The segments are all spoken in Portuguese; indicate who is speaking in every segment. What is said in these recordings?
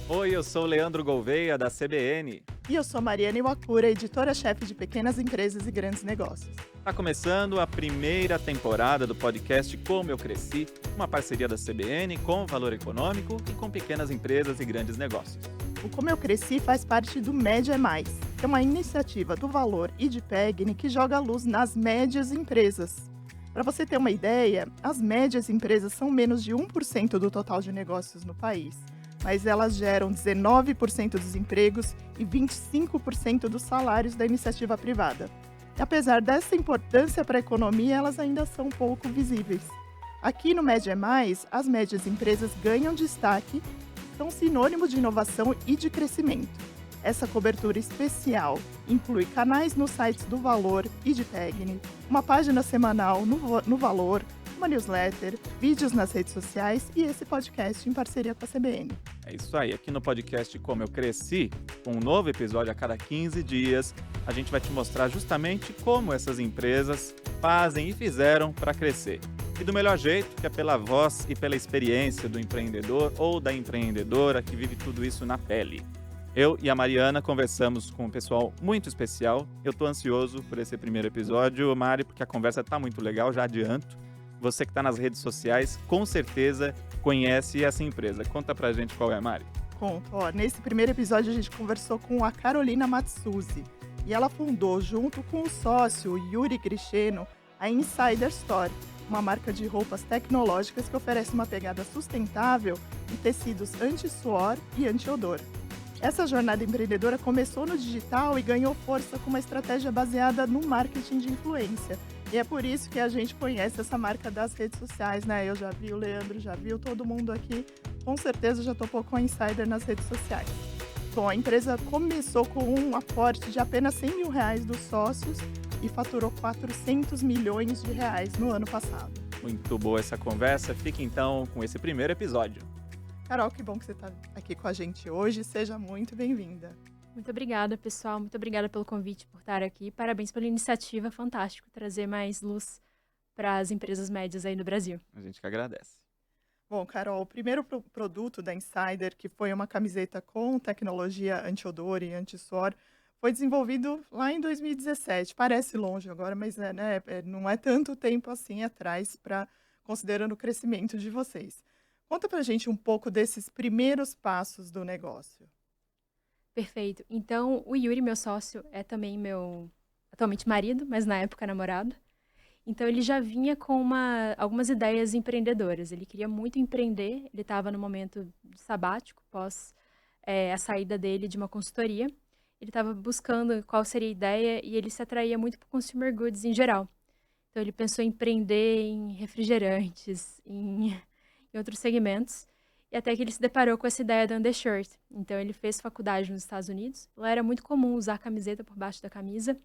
Speaker 1: Oi, eu sou o Leandro Gouveia, da CBN.
Speaker 2: E eu sou Mariana Iwakura, editora-chefe de Pequenas Empresas e Grandes Negócios.
Speaker 1: Está começando a primeira temporada do podcast Como Eu Cresci, uma parceria da CBN com o Valor Econômico e com pequenas empresas e grandes negócios.
Speaker 2: O Como Eu Cresci faz parte do Média é Mais, que é uma iniciativa do Valor e de Pegni que joga a luz nas médias empresas. Para você ter uma ideia, as médias empresas são menos de 1% do total de negócios no país, mas elas geram 19% dos empregos e 25% dos salários da iniciativa privada. E apesar dessa importância para a economia, elas ainda são pouco visíveis. Aqui no Média é Mais, as médias empresas ganham destaque, são sinônimo de inovação e de crescimento. Essa cobertura especial inclui canais nos sites do Valor e de Pegni, uma página semanal no Valor, uma newsletter, vídeos nas redes sociais e esse podcast em parceria com a CBN.
Speaker 1: É isso aí, aqui no podcast Como Eu Cresci, com um novo episódio a cada 15 dias, a gente vai te mostrar justamente como essas empresas fazem e fizeram para crescer. E do melhor jeito, que é pela voz e pela experiência do empreendedor ou da empreendedora que vive tudo isso na pele. Eu e a Mariana conversamos com um pessoal muito especial. Eu estou ansioso por esse primeiro episódio, Mari, porque a conversa está muito legal, já adianto. Você que está nas redes sociais, com certeza conhece essa empresa. Conta pra gente qual é, Mari.
Speaker 2: Conto. Nesse primeiro episódio a gente conversou com a Carolina Matsuzi e ela fundou, junto com o sócio Yuri Cristiano, a Insider Store, uma marca de roupas tecnológicas que oferece uma pegada sustentável e tecidos anti-suor e anti-odor. Essa jornada empreendedora começou no digital e ganhou força com uma estratégia baseada no marketing de influência. E é por isso que a gente conhece essa marca das redes sociais, né? Eu já vi, o Leandro já viu, todo mundo aqui com certeza já topou com a Insider nas redes sociais. Bom, a empresa começou com um aporte de apenas R$100 mil dos sócios e faturou R$400 milhões no ano passado.
Speaker 1: Muito boa essa conversa. Fique então com esse primeiro episódio.
Speaker 2: Carol, que bom que você está aqui com a gente hoje. Seja muito bem-vinda.
Speaker 3: Muito obrigada, pessoal. Muito obrigada pelo convite, por estar aqui. Parabéns pela iniciativa, fantástico trazer mais luz para as empresas médias aí no Brasil.
Speaker 1: A gente que agradece.
Speaker 2: Bom, Carol, o primeiro produto da Insider, que foi uma camiseta com tecnologia anti-odor e anti-suor, foi desenvolvido lá em 2017. Parece longe agora, mas não é tanto tempo assim atrás, considerando o crescimento de vocês. Conta pra gente um pouco desses primeiros passos do negócio.
Speaker 3: Perfeito. Então, o Yuri, meu sócio, é também meu atualmente marido, mas na época namorado. Então, ele já vinha com algumas ideias empreendedoras. Ele queria muito empreender, ele estava no momento sabático, pós a saída dele de uma consultoria. Ele estava buscando qual seria a ideia e ele se atraía muito por consumer goods em geral. Então, ele pensou em empreender em refrigerantes, em outros segmentos, e até que ele se deparou com essa ideia da undershirt. Então, ele fez faculdade nos Estados Unidos. Lá era muito comum usar camiseta por baixo da camisa.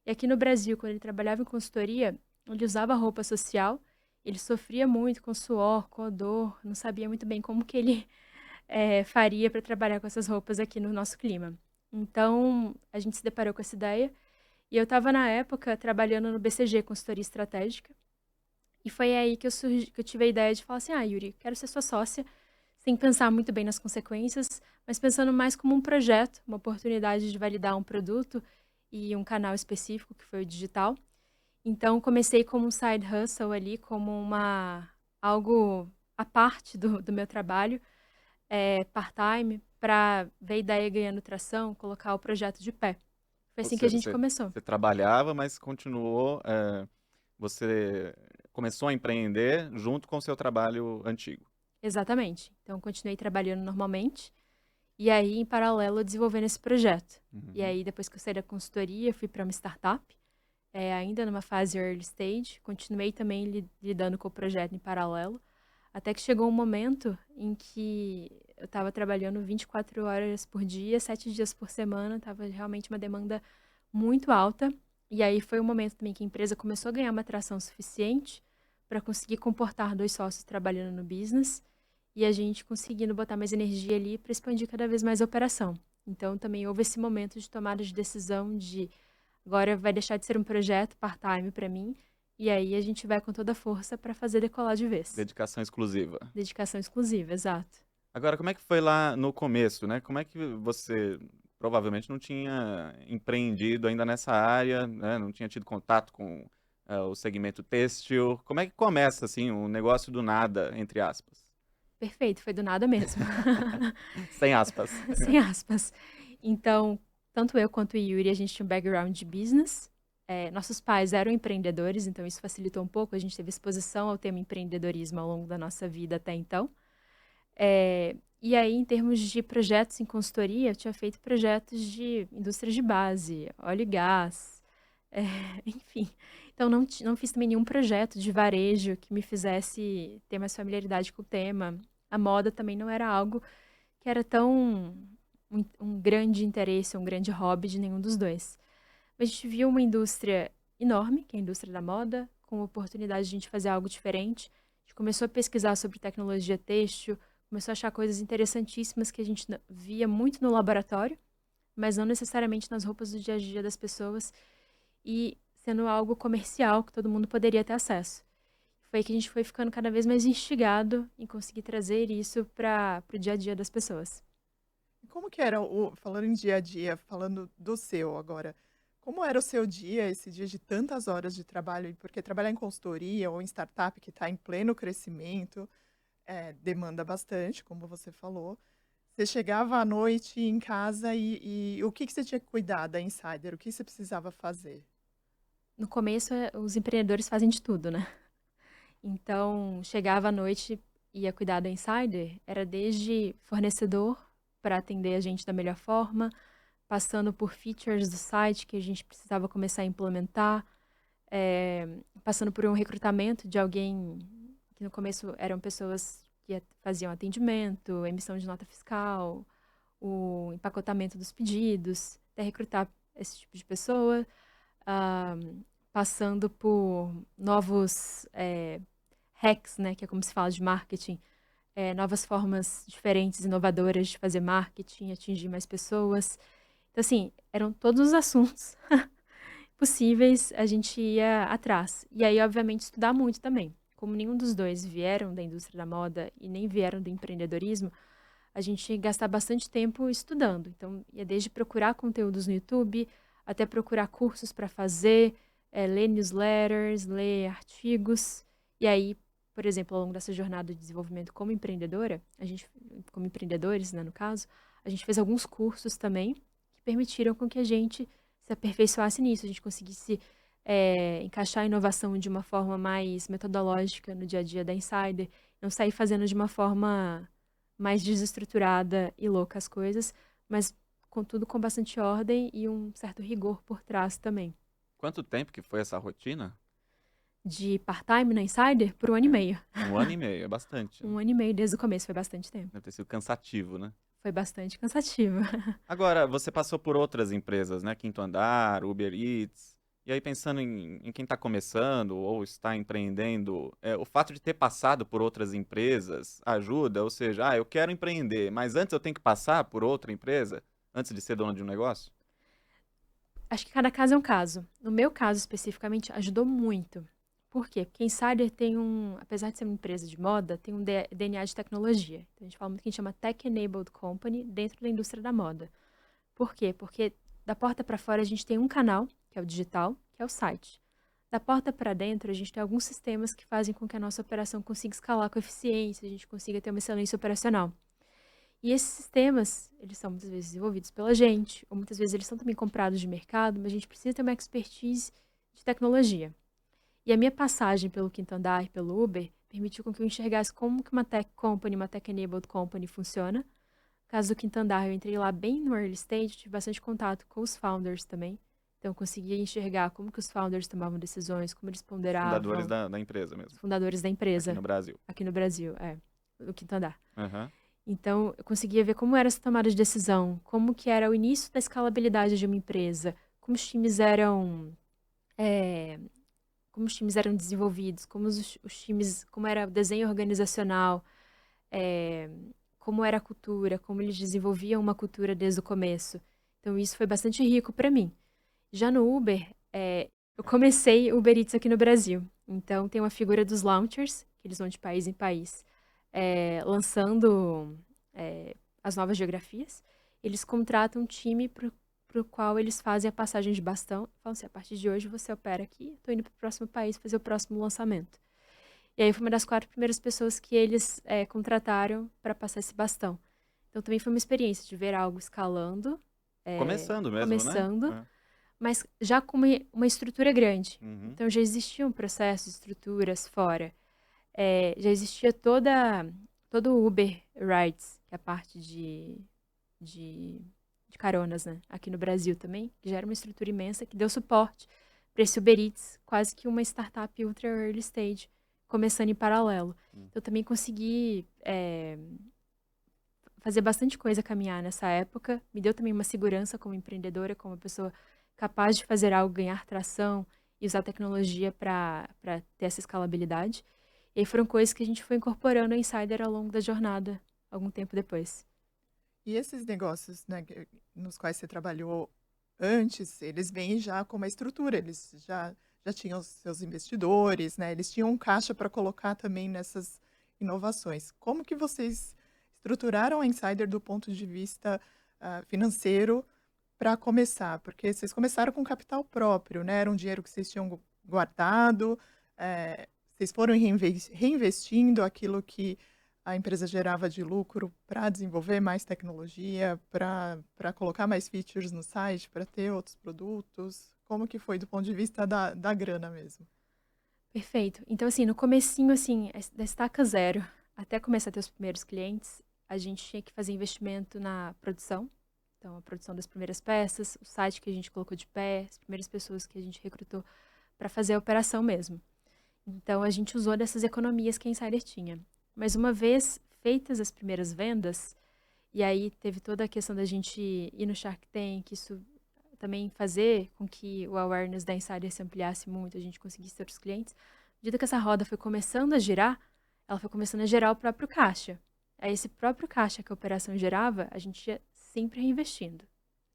Speaker 3: E aqui no Brasil, quando ele trabalhava em consultoria, ele usava roupa social. Ele sofria muito com suor, com odor, não sabia muito bem como que ele faria para trabalhar com essas roupas aqui no nosso clima. Então, a gente se deparou com essa ideia. E eu estava, na época, trabalhando no BCG, Consultoria Estratégica. E foi aí que eu tive a ideia de falar assim, Yuri, quero ser sua sócia, sem pensar muito bem nas consequências, mas pensando mais como um projeto, uma oportunidade de validar um produto e um canal específico, que foi o digital. Então, comecei como um side hustle ali, como algo à parte do meu trabalho, part-time, para ver a ideia ganhando tração, colocar o projeto de pé. Foi assim que a gente começou.
Speaker 1: Você trabalhava, mas continuou, você começou a empreender junto com o seu trabalho antigo.
Speaker 3: Exatamente. Então, continuei trabalhando normalmente. E aí, em paralelo, desenvolvendo esse projeto.
Speaker 1: Uhum.
Speaker 3: E aí, depois que eu saí da consultoria, fui para uma startup, ainda numa fase early stage. Continuei também lidando com o projeto em paralelo. Até que chegou um momento em que eu estava trabalhando 24 horas por dia, 7 dias por semana. Estava realmente uma demanda muito alta. E aí foi um momento também que a empresa começou a ganhar uma atração suficiente para conseguir comportar 2 sócios trabalhando no business e a gente conseguindo botar mais energia ali para expandir cada vez mais a operação. Então, também houve esse momento de tomada de decisão de agora vai deixar de ser um projeto part-time para mim e aí a gente vai com toda a força para fazer decolar de vez.
Speaker 1: Dedicação exclusiva.
Speaker 3: Dedicação exclusiva, exato.
Speaker 1: Agora, como é que foi lá no começo, né? Como é que você provavelmente não tinha empreendido ainda nessa área, né? Não tinha tido contato com o segmento têxtil. Como é que começa, assim, um negócio do nada, entre aspas?
Speaker 3: Perfeito, foi do nada mesmo.
Speaker 1: Sem aspas.
Speaker 3: Sem aspas. Então, tanto eu quanto o Yuri, a gente tinha um background de business. Nossos pais eram empreendedores, então isso facilitou um pouco. A gente teve exposição ao tema empreendedorismo ao longo da nossa vida até então. E aí, em termos de projetos em consultoria, eu tinha feito projetos de indústria de base, óleo e gás, enfim. Então, não fiz também nenhum projeto de varejo que me fizesse ter mais familiaridade com o tema. A moda também não era algo que era tão um grande interesse, um grande hobby de nenhum dos dois. Mas a gente viu uma indústria enorme, que é a indústria da moda, com a oportunidade de a gente fazer algo diferente. A gente começou a pesquisar sobre tecnologia têxtil, começou a achar coisas interessantíssimas que a gente via muito no laboratório, mas não necessariamente nas roupas do dia a dia das pessoas, e sendo algo comercial que todo mundo poderia ter acesso. Foi aí que a gente foi ficando cada vez mais instigado em conseguir trazer isso para o dia a dia das pessoas.
Speaker 2: E como que era falando em dia a dia, falando do seu agora, como era o seu dia, esse dia de tantas horas de trabalho? Porque trabalhar em consultoria ou em startup que está em pleno crescimento, demanda bastante, como você falou. Você chegava à noite em casa e o que que você tinha que cuidar da Insider? O que você precisava fazer?
Speaker 3: No começo, os empreendedores fazem de tudo, né? Então, chegava à noite, ia cuidar da Insider, era desde fornecedor para atender a gente da melhor forma, passando por features do site que a gente precisava começar a implementar, passando por um recrutamento de alguém que no começo eram pessoas que faziam atendimento, emissão de nota fiscal, o empacotamento dos pedidos, até recrutar esse tipo de pessoa, ah, passando por novos hacks, né, que é como se fala de marketing, novas formas diferentes, inovadoras de fazer marketing, atingir mais pessoas. Então, assim, eram todos os assuntos possíveis, a gente ia atrás. E aí, obviamente, estudar muito também. Como nenhum dos dois vieram da indústria da moda e nem vieram do empreendedorismo, a gente ia gastar bastante tempo estudando. Então, ia desde procurar conteúdos no YouTube, até procurar cursos para fazer, ler newsletters, ler artigos. E aí, por exemplo, ao longo dessa jornada de desenvolvimento como empreendedora, como empreendedores, né, no caso, a gente fez alguns cursos também que permitiram com que a gente se aperfeiçoasse nisso, a gente conseguisse encaixar a inovação de uma forma mais metodológica no dia a dia da Insider, não sair fazendo de uma forma mais desestruturada e louca as coisas, mas contudo com bastante ordem e um certo rigor por trás também.
Speaker 1: Quanto tempo que foi essa rotina?
Speaker 3: De part-time na Insider por 1 ano e meio.
Speaker 1: 1 ano e meio, é bastante, né?
Speaker 3: 1 ano e meio desde o começo, foi bastante tempo.
Speaker 1: Deve ter sido cansativo, né?
Speaker 3: Foi bastante cansativo.
Speaker 1: Agora, você passou por outras empresas, né? Quinto Andar, Uber Eats. E aí, pensando em quem está começando ou está empreendendo, o fato de ter passado por outras empresas ajuda? Ou seja, eu quero empreender, mas antes eu tenho que passar por outra empresa antes de ser dono de um negócio?
Speaker 3: Acho que cada caso é um caso. No meu caso, especificamente, ajudou muito. Por quê? Porque a Insider tem apesar de ser uma empresa de moda, tem um DNA de tecnologia. Então, a gente fala muito que a gente chama Tech-Enabled Company dentro da indústria da moda. Por quê? Porque da porta para fora a gente tem um canal, que é o digital, que é o site. Da porta para dentro, a gente tem alguns sistemas que fazem com que a nossa operação consiga escalar com eficiência, a gente consiga ter uma excelência operacional. E esses sistemas, eles são muitas vezes desenvolvidos pela gente, ou muitas vezes eles são também comprados de mercado, mas a gente precisa ter uma expertise de tecnologia. E a minha passagem pelo Quinto Andar e pelo Uber permitiu com que eu enxergasse como que uma tech company, uma tech-enabled company funciona. No caso do Quinto Andar, eu entrei lá bem no early stage, tive bastante contato com os founders também. Então, eu conseguia enxergar como que os founders tomavam decisões, como eles ponderavam.
Speaker 1: Fundadores da empresa mesmo.
Speaker 3: Os fundadores da empresa.
Speaker 1: Aqui no Brasil.
Speaker 3: Aqui no Brasil, no Quinto Andar.
Speaker 1: Aham.
Speaker 3: Então, eu conseguia ver como era essa tomada de decisão, como que era o início da escalabilidade de uma empresa, como os times eram desenvolvidos, como os times, como era o desenho organizacional, como era a cultura, como eles desenvolviam uma cultura desde o começo. Então, isso foi bastante rico para mim. Já no Uber, eu comecei o Uber Eats aqui no Brasil. Então, tem uma figura dos launchers, que eles vão de país em país, lançando as novas geografias, eles contratam um time para o qual eles fazem a passagem de bastão. Falam assim, a partir de hoje você opera aqui, estou indo para o próximo país fazer o próximo lançamento. E aí foi uma das 4 primeiras pessoas que eles contrataram para passar esse bastão. Então também foi uma experiência de ver algo escalando,
Speaker 1: Começando mesmo,
Speaker 3: começando,
Speaker 1: né?
Speaker 3: mas já com uma estrutura grande.
Speaker 1: Uhum.
Speaker 3: Então já existiam processos, estruturas fora. Já existia todo o Uber Rides, que é a parte de caronas, né? Aqui no Brasil também, que já era uma estrutura imensa que deu suporte para esse Uber Eats, quase que uma startup ultra early stage, começando em paralelo. Então eu também consegui fazer bastante coisa caminhar nessa época. Me deu também uma segurança como empreendedora, como uma pessoa capaz de fazer algo, ganhar tração e usar tecnologia para ter essa escalabilidade. E aí foram coisas que a gente foi incorporando ao Insider ao longo da jornada, algum tempo depois.
Speaker 2: E esses negócios, né, nos quais você trabalhou antes, eles vêm já com uma estrutura, eles já tinham os seus investidores, né? Eles tinham um caixa para colocar também nessas inovações. Como que vocês estruturaram a Insider do ponto de vista financeiro para começar? Porque vocês começaram com capital próprio, né? Era um dinheiro que vocês tinham guardado, vocês foram reinvestindo aquilo que a empresa gerava de lucro para desenvolver mais tecnologia, para colocar mais features no site, para ter outros produtos. Como que foi do ponto de vista da grana mesmo?
Speaker 3: Perfeito. Então, assim, no comecinho, assim, da estaca zero, até começar a ter os primeiros clientes, a gente tinha que fazer investimento na produção. Então, a produção das primeiras peças, o site que a gente colocou de pé, as primeiras pessoas que a gente recrutou para fazer a operação mesmo. Então, a gente usou dessas economias que a Insider tinha. Mas uma vez feitas as primeiras vendas, e aí teve toda a questão da gente ir no Shark Tank, isso também fazer com que o awareness da Insider se ampliasse muito, a gente conseguisse ter outros clientes. À medida que essa roda foi começando a girar, ela foi começando a gerar o próprio caixa. Aí esse próprio caixa que a operação gerava, a gente ia sempre reinvestindo.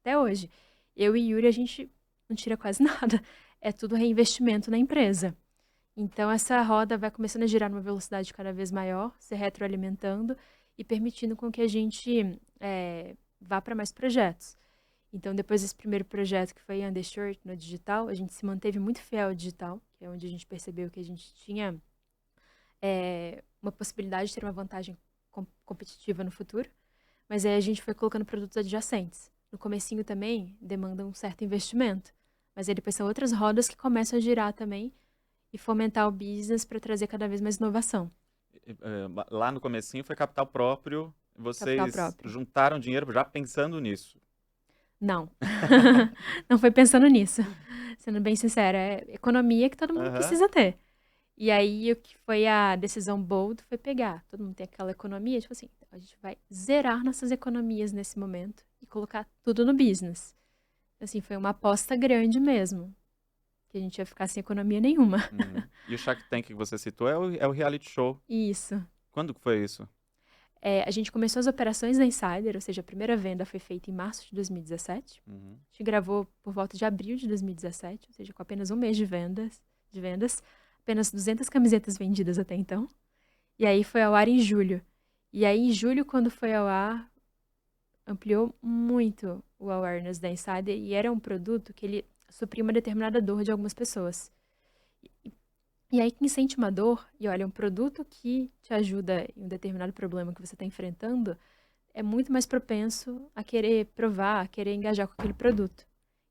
Speaker 3: Até hoje. Eu e Yuri, a gente não tira quase nada. É tudo reinvestimento na empresa. Então, essa roda vai começando a girar numa velocidade cada vez maior, se retroalimentando e permitindo com que a gente vá para mais projetos. Então, depois desse primeiro projeto, que foi Undershirt, no digital, a gente se manteve muito fiel ao digital, que é onde a gente percebeu que a gente tinha uma possibilidade de ter uma vantagem competitiva no futuro. Mas aí a gente foi colocando produtos adjacentes. No comecinho também, demanda um certo investimento. Mas aí depois são outras rodas que começam a girar também, e fomentar o business para trazer cada vez mais inovação.
Speaker 1: Lá no comecinho foi capital próprio, vocês
Speaker 3: Capital próprio.
Speaker 1: juntaram dinheiro já pensando nisso?
Speaker 3: Não. Não foi pensando nisso. Sendo bem sincera, é economia que todo mundo precisa ter. E aí o que foi a decisão bold foi pegar. Todo mundo tem aquela economia, tipo assim, a gente vai zerar nossas economias nesse momento e colocar tudo no business. Assim, foi uma aposta grande mesmo. Que a gente ia ficar sem economia nenhuma.
Speaker 1: E o Shark Tank que você citou é o reality show.
Speaker 3: Isso.
Speaker 1: Quando que foi isso?
Speaker 3: A gente começou as operações da Insider, ou seja, a primeira venda foi feita em março de 2017. A gente gravou por volta de abril de 2017, ou seja, com apenas um mês de vendas, apenas 200 camisetas vendidas até então. E aí foi ao ar em julho. E aí em julho, quando foi ao ar, ampliou muito o awareness da Insider e era um produto que ele suprir uma determinada dor de algumas pessoas. E aí, quem sente uma dor, e olha, um produto que te ajuda em um determinado problema que você está enfrentando, é muito mais propenso a querer provar, a querer engajar com aquele produto.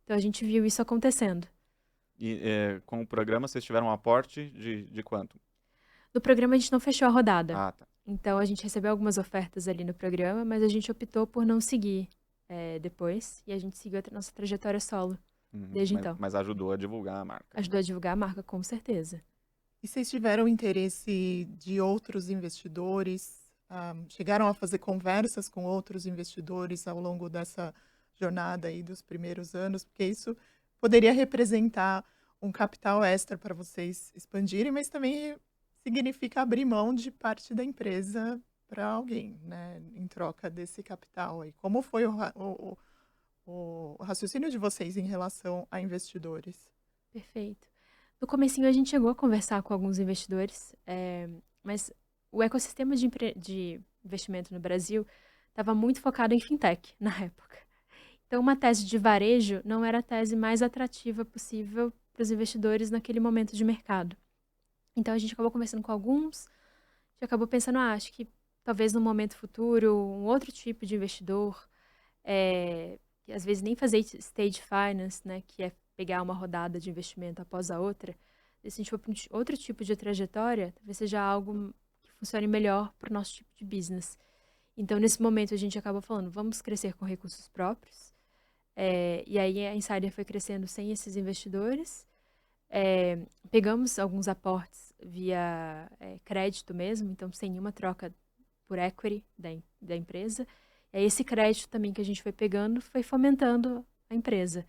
Speaker 3: Então, a gente viu isso acontecendo.
Speaker 1: E com o programa, vocês tiveram um aporte de quanto?
Speaker 3: No programa, a gente não fechou a rodada.
Speaker 1: Ah, tá.
Speaker 3: Então, a gente recebeu algumas ofertas ali no programa, mas a gente optou por não seguir depois, e a gente seguiu a nossa trajetória solo. Desde então.
Speaker 1: Mas ajudou a divulgar a marca.
Speaker 3: Ajudou a divulgar a marca, com certeza.
Speaker 2: E vocês tiveram interesse de outros investidores? Chegaram a fazer conversas com outros investidores ao longo dessa jornada aí dos primeiros anos? Porque isso poderia representar um capital extra para vocês expandirem, mas também significa abrir mão de parte da empresa para alguém, né? Em troca desse capital. E como foi o raciocínio de vocês em relação a investidores?
Speaker 3: Perfeito. No comecinho a gente chegou a conversar com alguns investidores, mas o ecossistema de investimento no Brasil estava muito focado em fintech na época. Então, uma tese de varejo não era a tese mais atrativa possível para os investidores naquele momento de mercado. Então, a gente acabou conversando com alguns, a gente acabou pensando, acho que talvez no momento futuro, um outro tipo de investidor, que às vezes nem fazer stage finance, né, que é pegar uma rodada de investimento após a outra, se a gente for para outro tipo de trajetória, talvez seja algo que funcione melhor para o nosso tipo de business. Então, nesse momento, a gente acaba falando, vamos crescer com recursos próprios. E aí a Insider foi crescendo sem esses investidores. Pegamos alguns aportes via crédito mesmo, então sem nenhuma troca por equity da empresa. E aí esse crédito também que a gente foi pegando foi fomentando a empresa,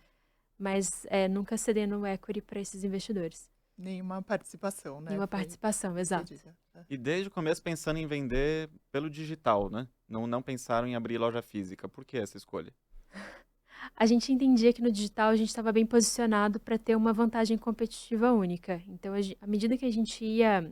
Speaker 3: mas nunca cedendo equity para esses investidores.
Speaker 2: Nenhuma participação, né?
Speaker 3: Nenhuma
Speaker 2: Foi
Speaker 3: participação, exato.
Speaker 2: cedida.
Speaker 1: E desde o começo pensando em vender pelo digital, né? Não pensaram em abrir loja física. Por que essa escolha?
Speaker 3: A gente entendia que no digital a gente estava bem posicionado para ter uma vantagem competitiva única. Então, à medida que a gente ia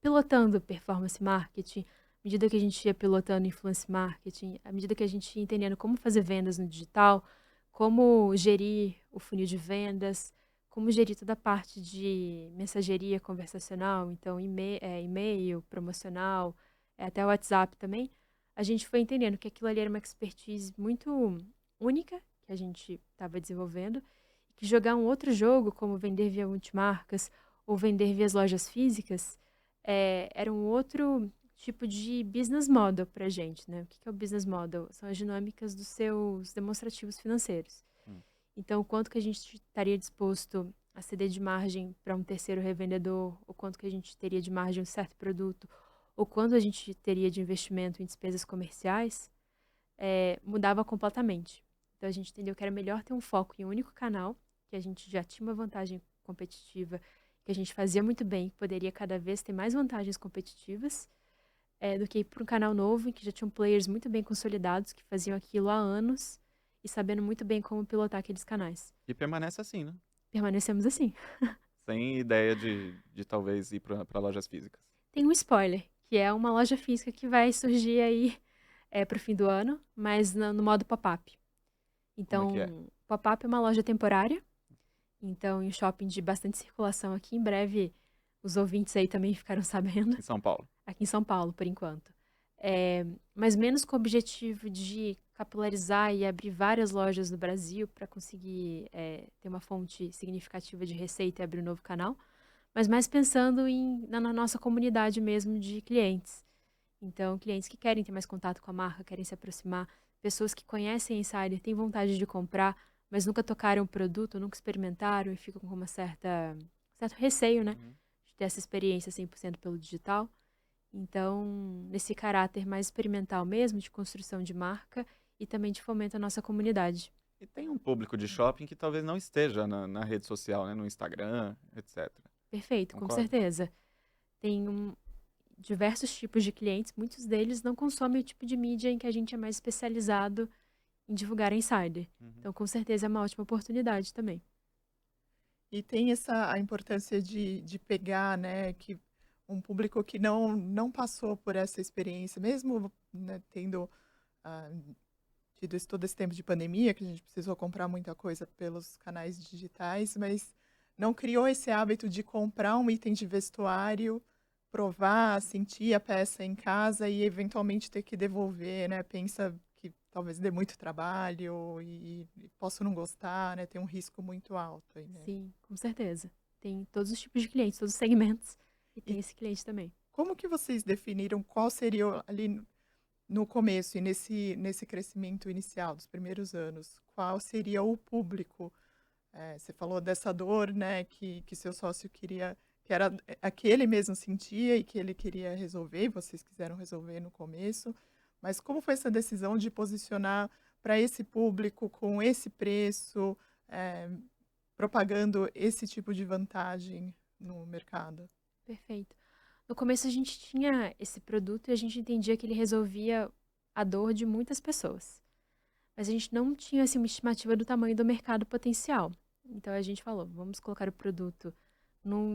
Speaker 3: pilotando performance marketing, à medida que a gente ia pilotando influence marketing, à medida que a gente ia entendendo como fazer vendas no digital, como gerir o funil de vendas, como gerir toda a parte de mensageria conversacional, então e-mail, promocional, até o WhatsApp também, a gente foi entendendo que aquilo ali era uma expertise muito única que a gente estava desenvolvendo, e que jogar um outro jogo, como vender via multimarcas ou vender via as lojas físicas, era um outro tipo de business model para a gente, né? O que é o business model? São as dinâmicas dos seus demonstrativos financeiros. Então, o quanto que a gente estaria disposto a ceder de margem para um terceiro revendedor, o quanto que a gente teria de margem em um certo produto, ou quanto a gente teria de investimento em despesas comerciais, mudava completamente. Então, a gente entendeu que era melhor ter um foco em um único canal, que a gente já tinha uma vantagem competitiva, que a gente fazia muito bem, que poderia cada vez ter mais vantagens competitivas, do que ir para um canal novo, em que já tinham players muito bem consolidados, que faziam aquilo há anos, e sabendo muito bem como pilotar aqueles canais.
Speaker 1: E permanece assim, né?
Speaker 3: Permanecemos assim.
Speaker 1: Sem ideia de talvez ir para lojas físicas.
Speaker 3: Tem um spoiler, que é uma loja física que vai surgir aí para o fim do ano, mas no modo pop-up.
Speaker 1: Como é que é?
Speaker 3: Então, pop-up é uma loja temporária. Então, em um shopping de bastante circulação aqui, em breve, os ouvintes aí também ficaram sabendo.
Speaker 1: Em São Paulo.
Speaker 3: Aqui em São Paulo, por enquanto. Mas menos com o objetivo de capilarizar e abrir várias lojas no Brasil para conseguir ter uma fonte significativa de receita e abrir um novo canal, mas mais pensando na nossa comunidade mesmo de clientes. Então, clientes que querem ter mais contato com a marca, querem se aproximar, pessoas que conhecem a Insider, têm vontade de comprar, mas nunca tocaram o produto, nunca experimentaram e ficam com certo receio, né, de ter essa experiência 100% pelo digital. Então, nesse caráter mais experimental mesmo, de construção de marca e também de fomento à nossa comunidade.
Speaker 1: E tem um público de shopping que talvez não esteja na rede social, né? No Instagram, etc.
Speaker 3: Perfeito, com
Speaker 1: Concorda?
Speaker 3: certeza. Tem diversos tipos de clientes, muitos deles não consomem o tipo de mídia em que a gente é mais especializado em divulgar a Insider. Então, com certeza, é uma ótima oportunidade também.
Speaker 2: E tem a importância de pegar, né, que um público que não passou por essa experiência, mesmo, né, tendo ah, tido todo esse tempo de pandemia, que a gente precisou comprar muita coisa pelos canais digitais, mas não criou esse hábito de comprar um item de vestuário, provar, sentir a peça em casa e eventualmente ter que devolver, né? Pensa que talvez dê muito trabalho e posso não gostar, né? Tem um risco muito alto aí, né?
Speaker 3: Sim, com certeza. Tem todos os tipos de clientes, todos os segmentos. E tem
Speaker 2: E
Speaker 3: esse cliente também.
Speaker 2: como que vocês definiram qual seria ali no começo e nesse crescimento inicial dos primeiros anos, qual seria o público? Você falou dessa dor, né, que seu sócio queria, que era a que ele mesmo sentia e que ele queria resolver, e vocês quiseram resolver no começo, mas como foi essa decisão de posicionar para esse público com esse preço, eh, propagando esse tipo de vantagem no mercado?
Speaker 3: Perfeito. No começo a gente tinha esse produto e a gente entendia que ele resolvia a dor de muitas pessoas. Mas a gente não tinha assim, uma estimativa do tamanho do mercado potencial. Então a gente falou, vamos colocar o produto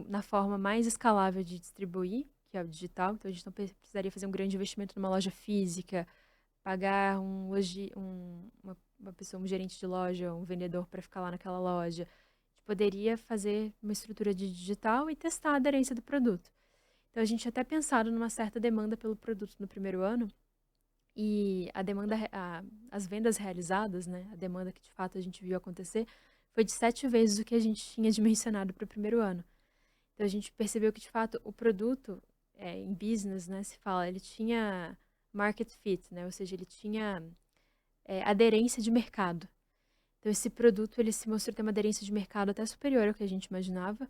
Speaker 3: na forma mais escalável de distribuir, que é o digital. Então a gente não precisaria fazer um grande investimento numa loja física pagar uma pessoa, um gerente de loja, um vendedor para ficar lá naquela loja. A gente poderia fazer uma estrutura de digital e testar a aderência do produto. Então, a gente tinha até pensado numa certa demanda pelo produto no primeiro ano, e as vendas realizadas, né, a demanda que de fato a gente viu acontecer, foi de 7 vezes o que a gente tinha dimensionado para o primeiro ano. Então, a gente percebeu que de fato o produto, em business, né, se fala, ele tinha market fit, né, ou seja, ele tinha aderência de mercado. Então, esse produto ele se mostrou ter uma aderência de mercado até superior ao que a gente imaginava.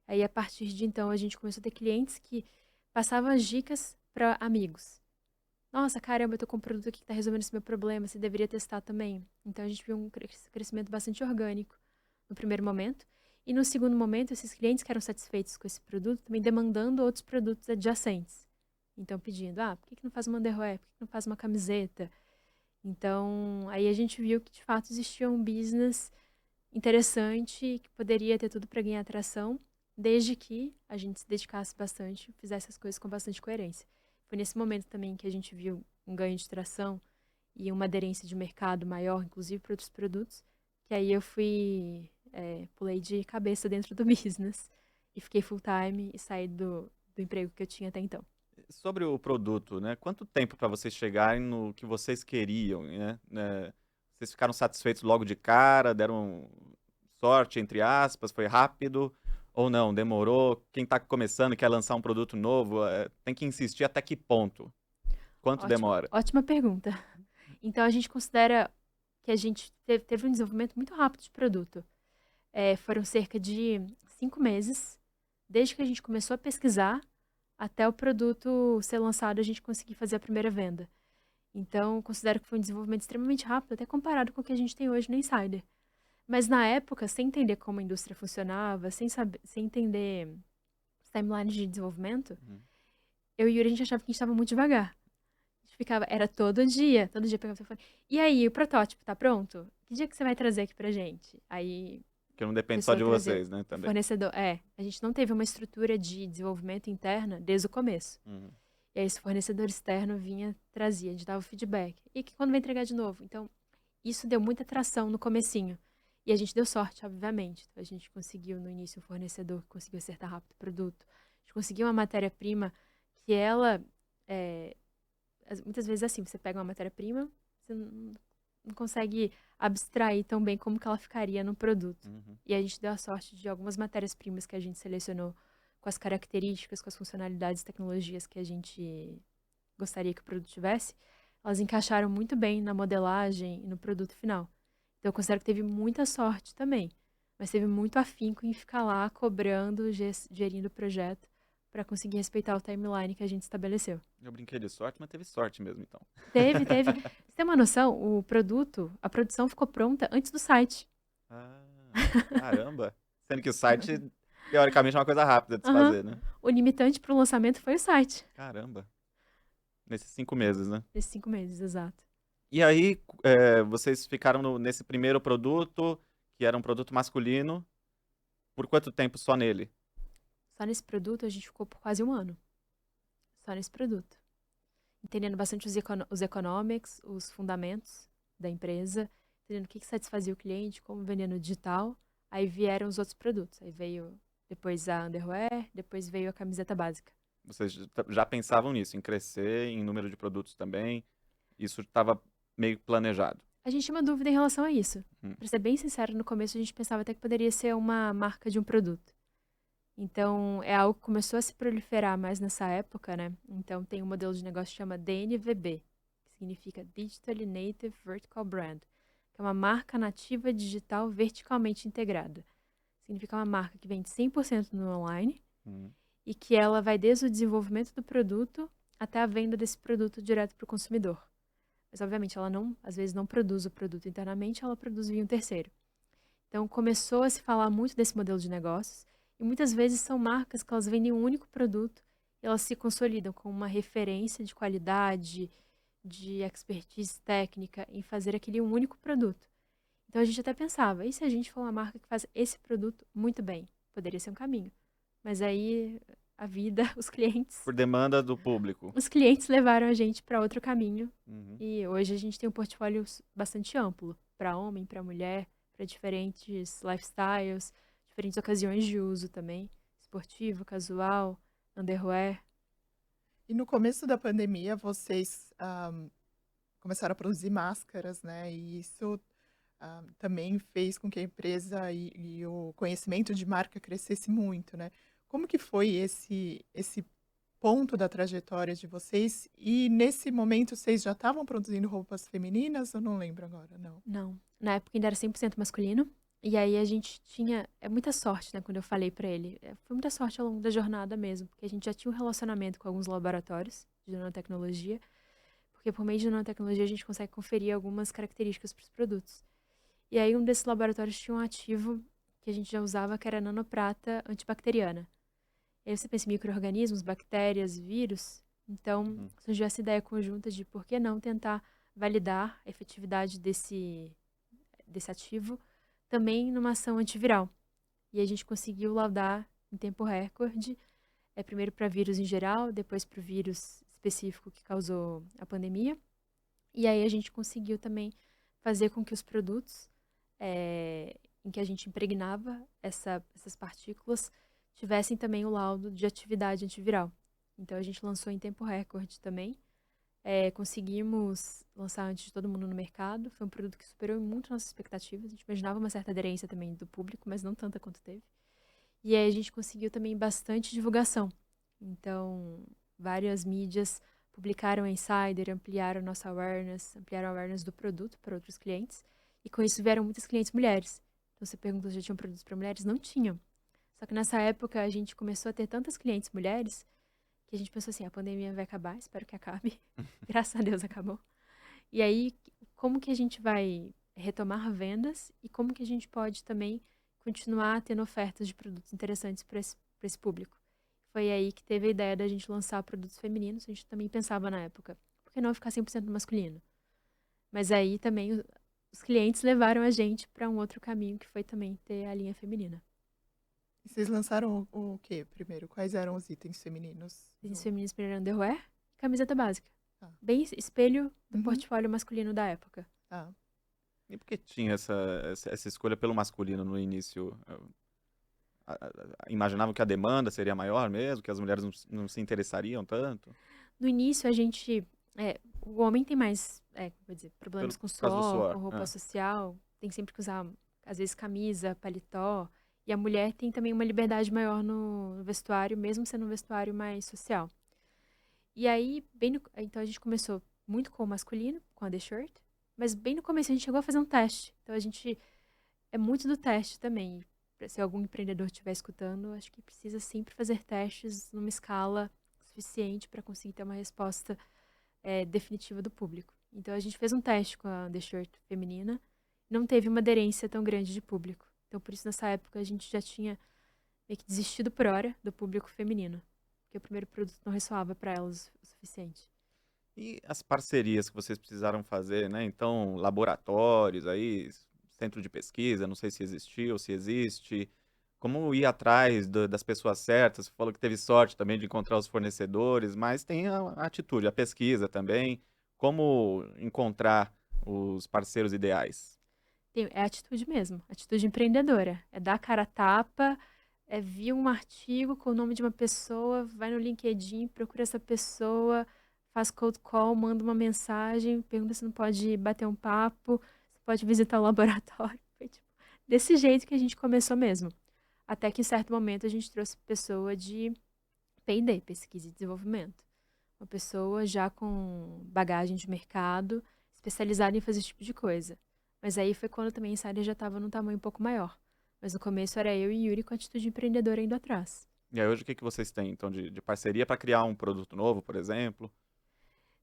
Speaker 3: Aí, a partir de então, a gente começou a ter clientes que passavam as dicas para amigos. Nossa, caramba, eu tô com um produto aqui que tá resolvendo esse meu problema, você deveria testar também. Então, a gente viu um crescimento bastante orgânico no primeiro momento. E no segundo momento, esses clientes que eram satisfeitos com esse produto, também demandando outros produtos adjacentes. Então, pedindo, por que não faz uma underwear? Por que não faz uma camiseta? Então, aí a gente viu que, de fato, existia um business interessante, que poderia ter tudo para ganhar atração, desde que a gente se dedicasse bastante, fizesse as coisas com bastante coerência. Foi nesse momento também que a gente viu um ganho de tração e uma aderência de mercado maior, inclusive para outros produtos, que aí eu pulei de cabeça dentro do business e fiquei full time e saí do emprego que eu tinha até então.
Speaker 1: Sobre o produto, né? Quanto tempo para vocês chegarem no que vocês queriam, né? Vocês ficaram satisfeitos logo de cara, deram sorte, entre aspas, foi rápido ou não? Demorou? Quem está começando, quer lançar um produto novo, tem que insistir até que ponto? Quanto demora?
Speaker 3: Ótima pergunta. Então, a gente considera que a gente teve um desenvolvimento muito rápido de produto. Foram cerca de 5 meses, desde que a gente começou a pesquisar até o produto ser lançado, a gente conseguir fazer a primeira venda. Então, considero que foi um desenvolvimento extremamente rápido, até comparado com o que a gente tem hoje no Insider. Mas na época, sem entender como a indústria funcionava, sem entender os timelines de desenvolvimento, eu e o Yuri, a gente achava que a gente estava muito devagar. A gente era todo dia pegava o telefone. E aí, o protótipo tá pronto? Que dia que você vai trazer aqui pra gente? Aí,
Speaker 1: que não depende só de vocês, né, também.
Speaker 3: Fornecedor, a gente não teve uma estrutura de desenvolvimento interna desde o começo. E aí esse fornecedor externo trazia, a gente dava o feedback. E que quando vai entregar de novo? Então, isso deu muita tração no comecinho. E a gente deu sorte, obviamente. Então, a gente conseguiu no início um fornecedor que conseguiu acertar rápido o produto. A gente conseguiu uma matéria-prima que ela, muitas vezes assim, você pega uma matéria-prima, você não consegue abstrair tão bem como que ela ficaria no produto. E a gente deu a sorte de algumas matérias-primas que a gente selecionou com as características, com as funcionalidades e tecnologias que a gente gostaria que o produto tivesse, elas encaixaram muito bem na modelagem e no produto final. Então, eu considero que teve muita sorte também, mas teve muito afinco em ficar lá cobrando, gerindo o projeto para conseguir respeitar o timeline que a gente estabeleceu.
Speaker 1: Eu brinquei de sorte, mas teve sorte mesmo, então.
Speaker 3: Teve. Você tem uma noção? A produção ficou pronta antes do site.
Speaker 1: Caramba! Sendo que o site, teoricamente, é uma coisa rápida de se fazer, né?
Speaker 3: O limitante para o lançamento foi o site.
Speaker 1: Caramba! Nesses 5 meses, né?
Speaker 3: Nesses 5 meses, exato.
Speaker 1: E aí, vocês ficaram nesse primeiro produto, que era um produto masculino, por quanto tempo só nele?
Speaker 3: Só nesse produto a gente ficou por quase 1 ano. Só nesse produto. Entendendo bastante os economics, os fundamentos da empresa, entendendo o que satisfazia o cliente, como vender no digital. Aí vieram os outros produtos. Aí veio depois a underwear, depois veio a camiseta básica.
Speaker 1: Vocês já pensavam nisso, em crescer, em número de produtos também? Isso estava meio planejado?
Speaker 3: A gente tinha uma dúvida em relação a isso. Pra ser bem sincero, no começo a gente pensava até que poderia ser uma marca de um produto. Então, é algo que começou a se proliferar mais nessa época, né? Então, tem um modelo de negócio que chama DNVB, que significa Digitally Native Vertical Brand, que é uma marca nativa digital verticalmente integrada. Significa uma marca que vende 100% no online e que ela vai desde o desenvolvimento do produto até a venda desse produto direto para o consumidor. Mas, obviamente, ela às vezes não produz o produto internamente, ela produz via um terceiro. Então, começou a se falar muito desse modelo de negócios. E muitas vezes são marcas que elas vendem um único produto e elas se consolidam com uma referência de qualidade, de expertise técnica em fazer aquele um único produto. Então a gente até pensava, e se a gente for uma marca que faz esse produto muito bem? Poderia ser um caminho. Mas aí a vida, os clientes.
Speaker 1: Por demanda do público.
Speaker 3: Os clientes levaram a gente para outro caminho.
Speaker 1: Uhum.
Speaker 3: E hoje a gente tem um portfólio bastante amplo para homem, para mulher, para diferentes lifestyles, diferentes ocasiões de uso também, esportivo, casual, underwear.
Speaker 2: E no começo da pandemia, vocês começaram a produzir máscaras, né? E isso também fez com que a empresa e o conhecimento de marca crescesse muito, né? Como que foi esse ponto da trajetória de vocês? E nesse momento, vocês já estavam produzindo roupas femininas? Eu não lembro agora, não.
Speaker 3: Não, na época ainda era 100% masculino. E aí a gente tinha, muita sorte, né, quando eu falei pra ele. Foi muita sorte ao longo da jornada mesmo, porque a gente já tinha um relacionamento com alguns laboratórios de nanotecnologia, porque por meio de nanotecnologia a gente consegue conferir algumas características para os produtos. E aí um desses laboratórios tinha um ativo que a gente já usava, que era nanoprata antibacteriana. E aí você pensa em micro-organismos, bactérias, vírus. Então surgiu essa ideia conjunta de por que não tentar validar a efetividade desse ativo também numa ação antiviral. E a gente conseguiu laudar em tempo recorde, primeiro para vírus em geral, depois para o vírus específico que causou a pandemia. E aí a gente conseguiu também fazer com que os produtos em que a gente impregnava essas partículas tivessem também o laudo de atividade antiviral. Então a gente lançou em tempo recorde também. Conseguimos lançar antes de todo mundo no mercado. Foi um produto que superou muito nossas expectativas. A gente imaginava uma certa aderência também do público, mas não tanta quanto teve. E aí a gente conseguiu também bastante divulgação. Então, várias mídias publicaram a Insider, ampliaram nossa awareness, ampliaram a awareness do produto para outros clientes. E com isso vieram muitas clientes mulheres. Então você perguntou se já tinham produtos para mulheres? Não tinham. Só que nessa época a gente começou a ter tantas clientes mulheres que a gente pensou assim, a pandemia vai acabar, espero que acabe. Graças a Deus acabou. E aí, como que a gente vai retomar vendas e como que a gente pode também continuar tendo ofertas de produtos interessantes para esse público? Foi aí que teve a ideia da gente lançar produtos femininos. A gente também pensava na época, por que não ficar 100% no masculino? Mas aí também os clientes levaram a gente para um outro caminho, que foi também ter a linha feminina.
Speaker 2: E vocês lançaram o quê primeiro? Quais eram os itens femininos?
Speaker 3: Itens femininos primeiro underwear e camiseta básica.
Speaker 2: Tá.
Speaker 3: Bem espelho do
Speaker 2: Uhum.
Speaker 3: portfólio masculino da época.
Speaker 2: Tá.
Speaker 1: E por que tinha essa escolha pelo masculino no início? Imaginavam que a demanda seria maior mesmo, que as mulheres não se interessariam tanto?
Speaker 3: No início, a gente... o homem tem mais, vou dizer, problemas com
Speaker 1: Por causa do
Speaker 3: suor,
Speaker 1: suor.
Speaker 3: com roupa social. Tem sempre que usar, às vezes, camisa, paletó. E a mulher tem também uma liberdade maior no vestuário, mesmo sendo um vestuário mais social. E aí, então a gente começou muito com o masculino, com a The Shirt. Mas bem no começo a gente chegou a fazer um teste. Então a gente... É muito do teste também. Se algum empreendedor estiver escutando, acho que precisa sempre fazer testes numa escala suficiente para conseguir ter uma resposta definitiva do público. Então a gente fez um teste com a The Shirt feminina, não teve uma aderência tão grande de público. Então por isso nessa época a gente já tinha meio que desistido por hora do público feminino, porque o primeiro produto não ressoava para elas o suficiente.
Speaker 1: E as parcerias que vocês precisaram fazer, né? Então, laboratórios aí, centro de pesquisa, não sei se existiu, se existe. Como ir atrás das pessoas certas? Você falou que teve sorte também de encontrar os fornecedores, mas tem a atitude, a pesquisa também. Como encontrar os parceiros ideais?
Speaker 3: É atitude mesmo, atitude empreendedora. É dar a cara a tapa, ver um artigo com o nome de uma pessoa, vai no LinkedIn, procura essa pessoa, faz cold call, manda uma mensagem, pergunta se não pode bater um papo, se pode visitar o laboratório. Foi tipo, desse jeito que a gente começou mesmo. Até que em certo momento a gente trouxe pessoa de P&D, pesquisa e desenvolvimento. Uma pessoa já com bagagem de mercado, especializada em fazer esse tipo de coisa. Mas aí foi quando também a Insider já estava num tamanho um pouco maior. Mas no começo era eu e Yuri com a atitude empreendedora indo atrás.
Speaker 1: E aí hoje o que vocês têm, então, de parceria para criar um produto novo, por exemplo?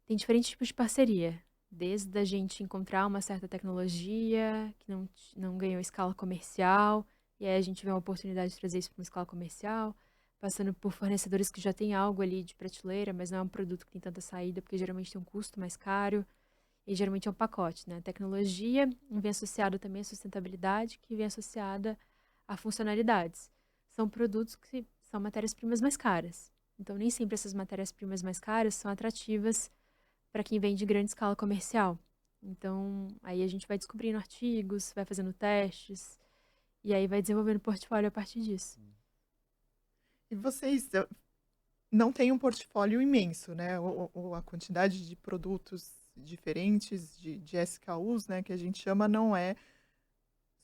Speaker 3: Tem diferentes tipos de parceria. Desde a gente encontrar uma certa tecnologia que não ganhou escala comercial, e aí a gente vê uma oportunidade de trazer isso para uma escala comercial, passando por fornecedores que já têm algo ali de prateleira, mas não é um produto que tem tanta saída, porque geralmente tem um custo mais caro, e geralmente é um pacote, né? A tecnologia vem associada também à sustentabilidade, que vem associada a funcionalidades. São produtos que são matérias-primas mais caras. Então, nem sempre essas matérias-primas mais caras são atrativas para quem vende em grande escala comercial. Então, aí a gente vai descobrindo artigos, vai fazendo testes, e aí vai desenvolvendo portfólio a partir disso.
Speaker 2: E vocês não têm um portfólio imenso, né? A quantidade de produtos diferentes, de SKUs, né, que a gente chama, não é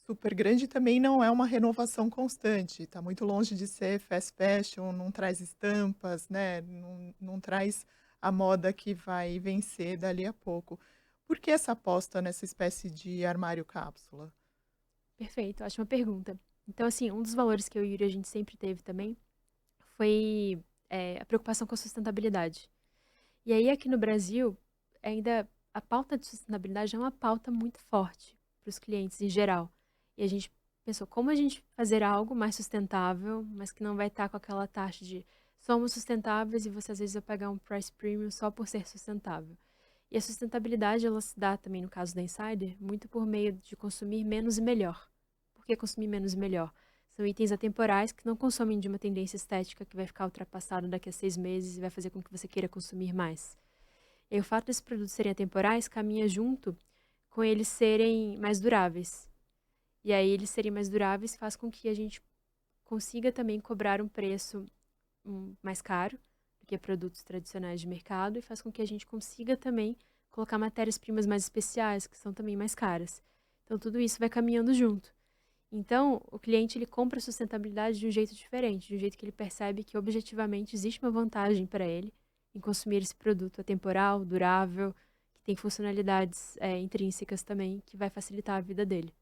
Speaker 2: super grande e também não é uma renovação constante. Está muito longe de ser fast fashion, não traz estampas, né? Não traz a moda que vai vencer dali a pouco. Por que essa aposta nessa espécie de armário cápsula?
Speaker 3: Perfeito, ótima pergunta. Então, assim, um dos valores que eu e o Yuri a gente sempre teve também foi a preocupação com a sustentabilidade. E aí, aqui no Brasil, ainda a pauta de sustentabilidade é uma pauta muito forte para os clientes em geral. E a gente pensou, como a gente fazer algo mais sustentável, mas que não vai estar com aquela taxa de somos sustentáveis e você às vezes vai pagar um price premium só por ser sustentável. E a sustentabilidade, ela se dá também, no caso da Insider, muito por meio de consumir menos e melhor. Por que consumir menos e melhor? São itens atemporais que não consomem de uma tendência estética que vai ficar ultrapassada daqui a 6 meses e vai fazer com que você queira consumir mais. E o fato desses produtos serem atemporais caminha junto com eles serem mais duráveis. E aí, eles serem mais duráveis faz com que a gente consiga também cobrar um preço mais caro do que produtos tradicionais de mercado e faz com que a gente consiga também colocar matérias-primas mais especiais, que são também mais caras. Então, tudo isso vai caminhando junto. Então, o cliente ele compra a sustentabilidade de um jeito diferente, de um jeito que ele percebe que objetivamente existe uma vantagem para ele em consumir esse produto atemporal, durável, que tem funcionalidades intrínsecas também, que vai facilitar a vida dele.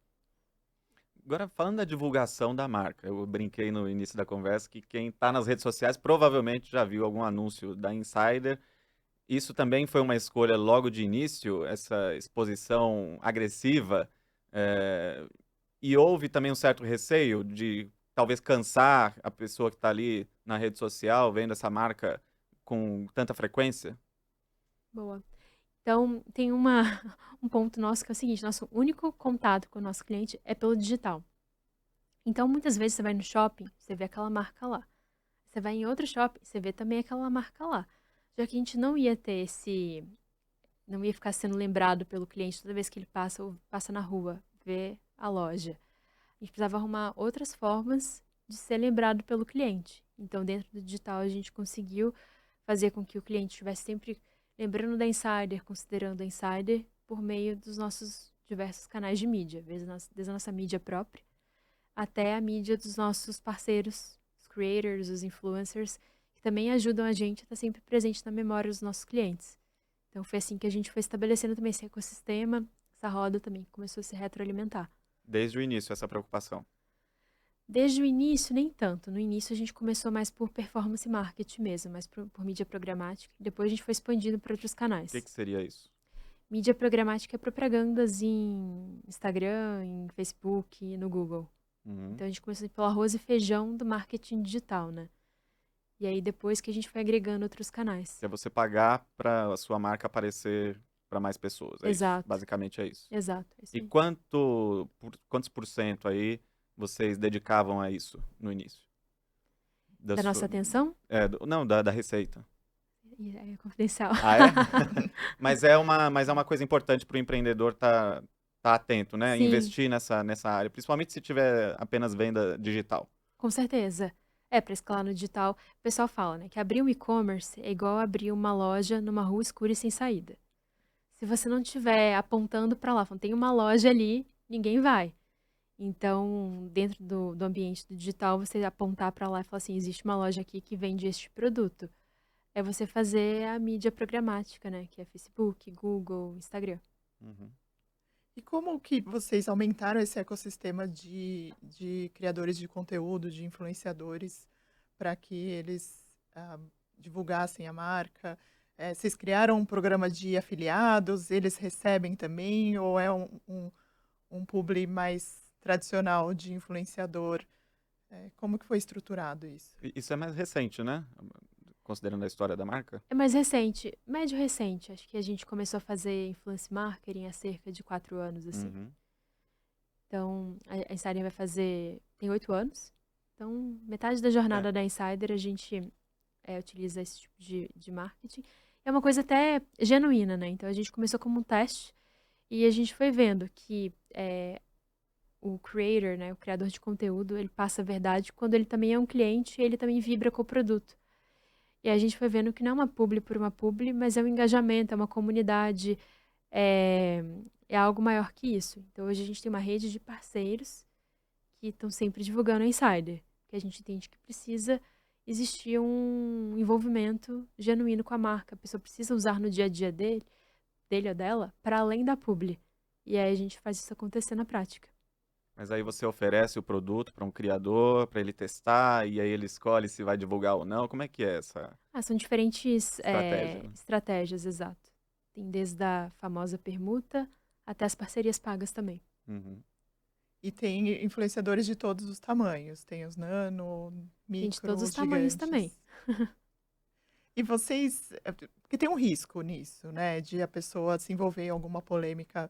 Speaker 1: Agora, falando da divulgação da marca, eu brinquei no início da conversa que quem está nas redes sociais provavelmente já viu algum anúncio da Insider. Isso também foi uma escolha logo de início, essa exposição agressiva, e houve também um certo receio de talvez cansar a pessoa que está ali na rede social, vendo essa marca com tanta frequência?
Speaker 3: Boa. Então, tem um ponto nosso que é o seguinte, nosso único contato com o nosso cliente é pelo digital. Então, muitas vezes você vai no shopping, você vê aquela marca lá. Você vai em outro shopping, você vê também aquela marca lá. Já que a gente não ia ter não ia ficar sendo lembrado pelo cliente toda vez que ele passa ou passa na rua, vê a loja. A gente precisava arrumar outras formas de ser lembrado pelo cliente. Então, dentro do digital, a gente conseguiu fazer com que o cliente estivesse sempre lembrando da Insider, considerando a Insider por meio dos nossos diversos canais de mídia, desde a nossa mídia própria até a mídia dos nossos parceiros, os creators, os influencers, que também ajudam a gente a estar sempre presente na memória dos nossos clientes. Então foi assim que a gente foi estabelecendo também esse ecossistema, essa roda também começou a se retroalimentar.
Speaker 1: Desde o início, essa preocupação.
Speaker 3: Desde o início, nem tanto. No início a gente começou mais por performance marketing mesmo, mais por mídia programática. Depois a gente foi expandindo para outros canais.
Speaker 1: O que seria isso?
Speaker 3: Mídia programática é propagandas em Instagram, em Facebook e no Google. Então a gente começou pelo arroz e feijão do marketing digital, né? E aí depois que a gente foi agregando outros canais.
Speaker 1: Que é você pagar para a sua marca aparecer para mais pessoas. É isso.
Speaker 3: Exato.
Speaker 1: Basicamente é isso.
Speaker 3: Exato. É isso
Speaker 1: E
Speaker 3: aí.
Speaker 1: quantos por cento aí vocês dedicavam a isso no início?
Speaker 3: Da nossa atenção?
Speaker 1: Não, da receita.
Speaker 3: É confidencial.
Speaker 1: Ah, é? Mas é uma coisa importante para o empreendedor tá atento, né?
Speaker 3: Sim.
Speaker 1: Investir nessa área, principalmente se tiver apenas venda digital.
Speaker 3: Com certeza. Para escalar no digital, o pessoal fala, né, que abrir um e-commerce é igual abrir uma loja numa rua escura e sem saída. Se você não estiver apontando para lá, falando, tem uma loja ali, ninguém vai. Então, dentro do ambiente do digital, você apontar para lá e falar assim, existe uma loja aqui que vende este produto. É você fazer a mídia programática, né, que é Facebook, Google, Instagram.
Speaker 1: Uhum.
Speaker 2: E como que vocês aumentaram esse ecossistema de criadores de conteúdo, de influenciadores, para que eles divulgassem a marca? Vocês criaram um programa de afiliados, eles recebem também, ou é um publi mais tradicional de influenciador? Como que foi estruturado isso?
Speaker 1: Isso é mais recente, né? Considerando a história da marca?
Speaker 3: É mais recente, médio recente. Acho que a gente começou a fazer influence marketing há cerca de 4 anos, assim.
Speaker 1: Uhum.
Speaker 3: Então, a Insider vai fazer... Tem 8 anos. Então, metade da jornada da Insider a gente utiliza esse tipo de marketing. É uma coisa até genuína, né? Então, a gente começou como um teste e a gente foi vendo que o creator, né, o criador de conteúdo, ele passa a verdade quando ele também é um cliente e ele também vibra com o produto. E a gente foi vendo que não é uma publi por uma publi, mas é um engajamento, é uma comunidade, é, é algo maior que isso. Então, hoje a gente tem uma rede de parceiros que estão sempre divulgando a Insider, que a gente entende que precisa existir um envolvimento genuíno com a marca. A pessoa precisa usar no dia a dia dele ou dela, para além da publi. E aí a gente faz isso acontecer na prática.
Speaker 1: Mas aí você oferece o produto para um criador, para ele testar, e aí ele escolhe se vai divulgar ou não. Como é que é essa
Speaker 3: São diferentes
Speaker 1: estratégia, né?
Speaker 3: estratégias, exato. Tem desde a famosa permuta até as parcerias pagas também.
Speaker 1: Uhum.
Speaker 2: E tem influenciadores de todos os tamanhos. Tem os nano,
Speaker 3: Tem de
Speaker 2: micro,
Speaker 3: todos os
Speaker 2: os
Speaker 3: tamanhos
Speaker 2: gigantes.
Speaker 3: também.
Speaker 2: E vocês... Porque tem um risco nisso, né? De a pessoa se envolver em alguma polêmica.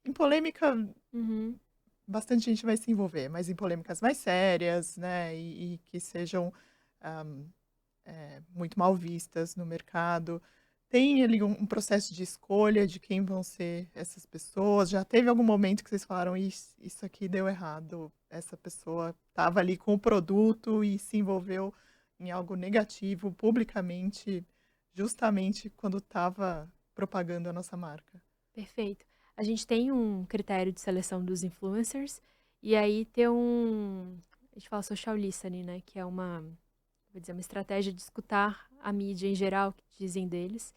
Speaker 2: Em polêmica,
Speaker 3: Uhum.
Speaker 2: bastante gente vai se envolver, mas em polêmicas mais sérias, né? E que sejam muito mal vistas no mercado. Tem ali um processo de escolha de quem vão ser essas pessoas? Já teve algum momento que vocês falaram, isso aqui deu errado, essa pessoa estava ali com o produto e se envolveu em algo negativo publicamente, justamente quando estava propagando a nossa marca?
Speaker 3: Perfeito. A gente tem um critério de seleção dos influencers, e aí tem a gente fala social listening, né? Que é vou dizer, uma estratégia de escutar a mídia em geral, que dizem deles.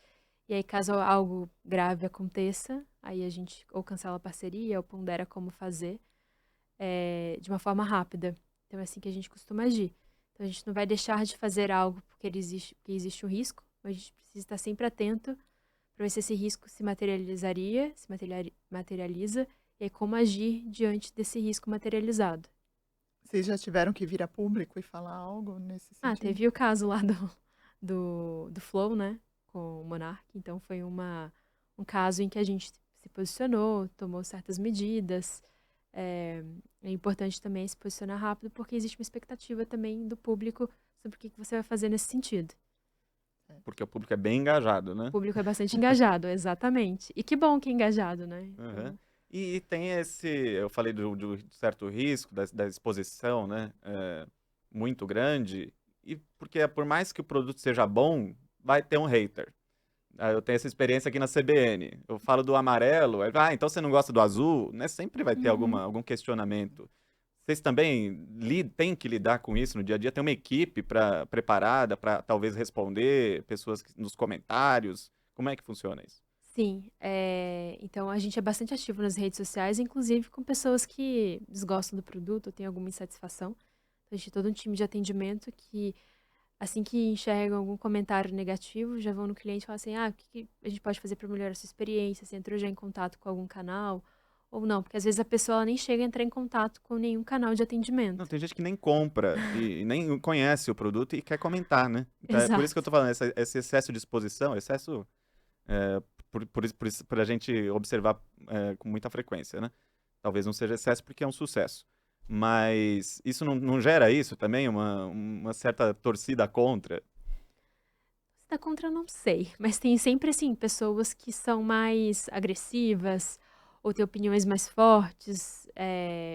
Speaker 3: E aí, caso algo grave aconteça, aí a gente ou cancela a parceria ou pondera como fazer de uma forma rápida. Então, é assim que a gente costuma agir. Então, a gente não vai deixar de fazer algo porque existe um risco, mas a gente precisa estar sempre atento para ver se esse risco se materializa, e aí como agir diante desse risco materializado.
Speaker 2: Vocês já tiveram que vir a público e falar algo nesse sentido?
Speaker 3: Teve o caso lá do Flow, né, com o Monark. Então, foi um caso em que a gente se posicionou, tomou certas medidas. É importante também se posicionar rápido, porque existe uma expectativa também do público sobre o que você vai fazer nesse sentido.
Speaker 1: Porque o público é bem engajado,
Speaker 3: O
Speaker 1: né?
Speaker 3: público é bastante engajado, exatamente. E que bom que é engajado, né?
Speaker 1: Uhum.
Speaker 3: Então,
Speaker 1: E tem eu falei do certo risco, da exposição, né? Muito grande, e porque por mais que o produto seja bom, vai ter um hater. Eu tenho essa experiência aqui na CBN. Eu falo do amarelo, aí, então você não gosta do azul, né? Sempre vai ter
Speaker 3: uhum.
Speaker 1: algum questionamento. Vocês também têm que lidar com isso no dia a dia? Tem uma equipe preparada para talvez responder pessoas nos comentários? Como é que funciona isso?
Speaker 3: Sim, então a gente é bastante ativo nas redes sociais, inclusive com pessoas que desgostam do produto ou têm alguma insatisfação. Então, a gente tem todo um time de atendimento que, assim que enxergam algum comentário negativo, já vão no cliente e falam assim, o que a gente pode fazer para melhorar a sua experiência? Você entrou já em contato com algum canal? Ou não, porque às vezes a pessoa ela nem chega a entrar em contato com nenhum canal de
Speaker 1: Não,
Speaker 3: atendimento.
Speaker 1: tem gente que nem compra e nem conhece o produto e quer comentar, né? Então é por isso que eu
Speaker 3: Exato.
Speaker 1: tô falando, esse excesso de exposição, é, por a gente observar com muita frequência, né? Talvez não seja excesso porque é um sucesso. Mas isso não gera isso também? Uma certa torcida contra?
Speaker 3: Se tá contra, eu não sei. Mas tem sempre, assim, pessoas que são mais agressivas, ou têm opiniões mais fortes,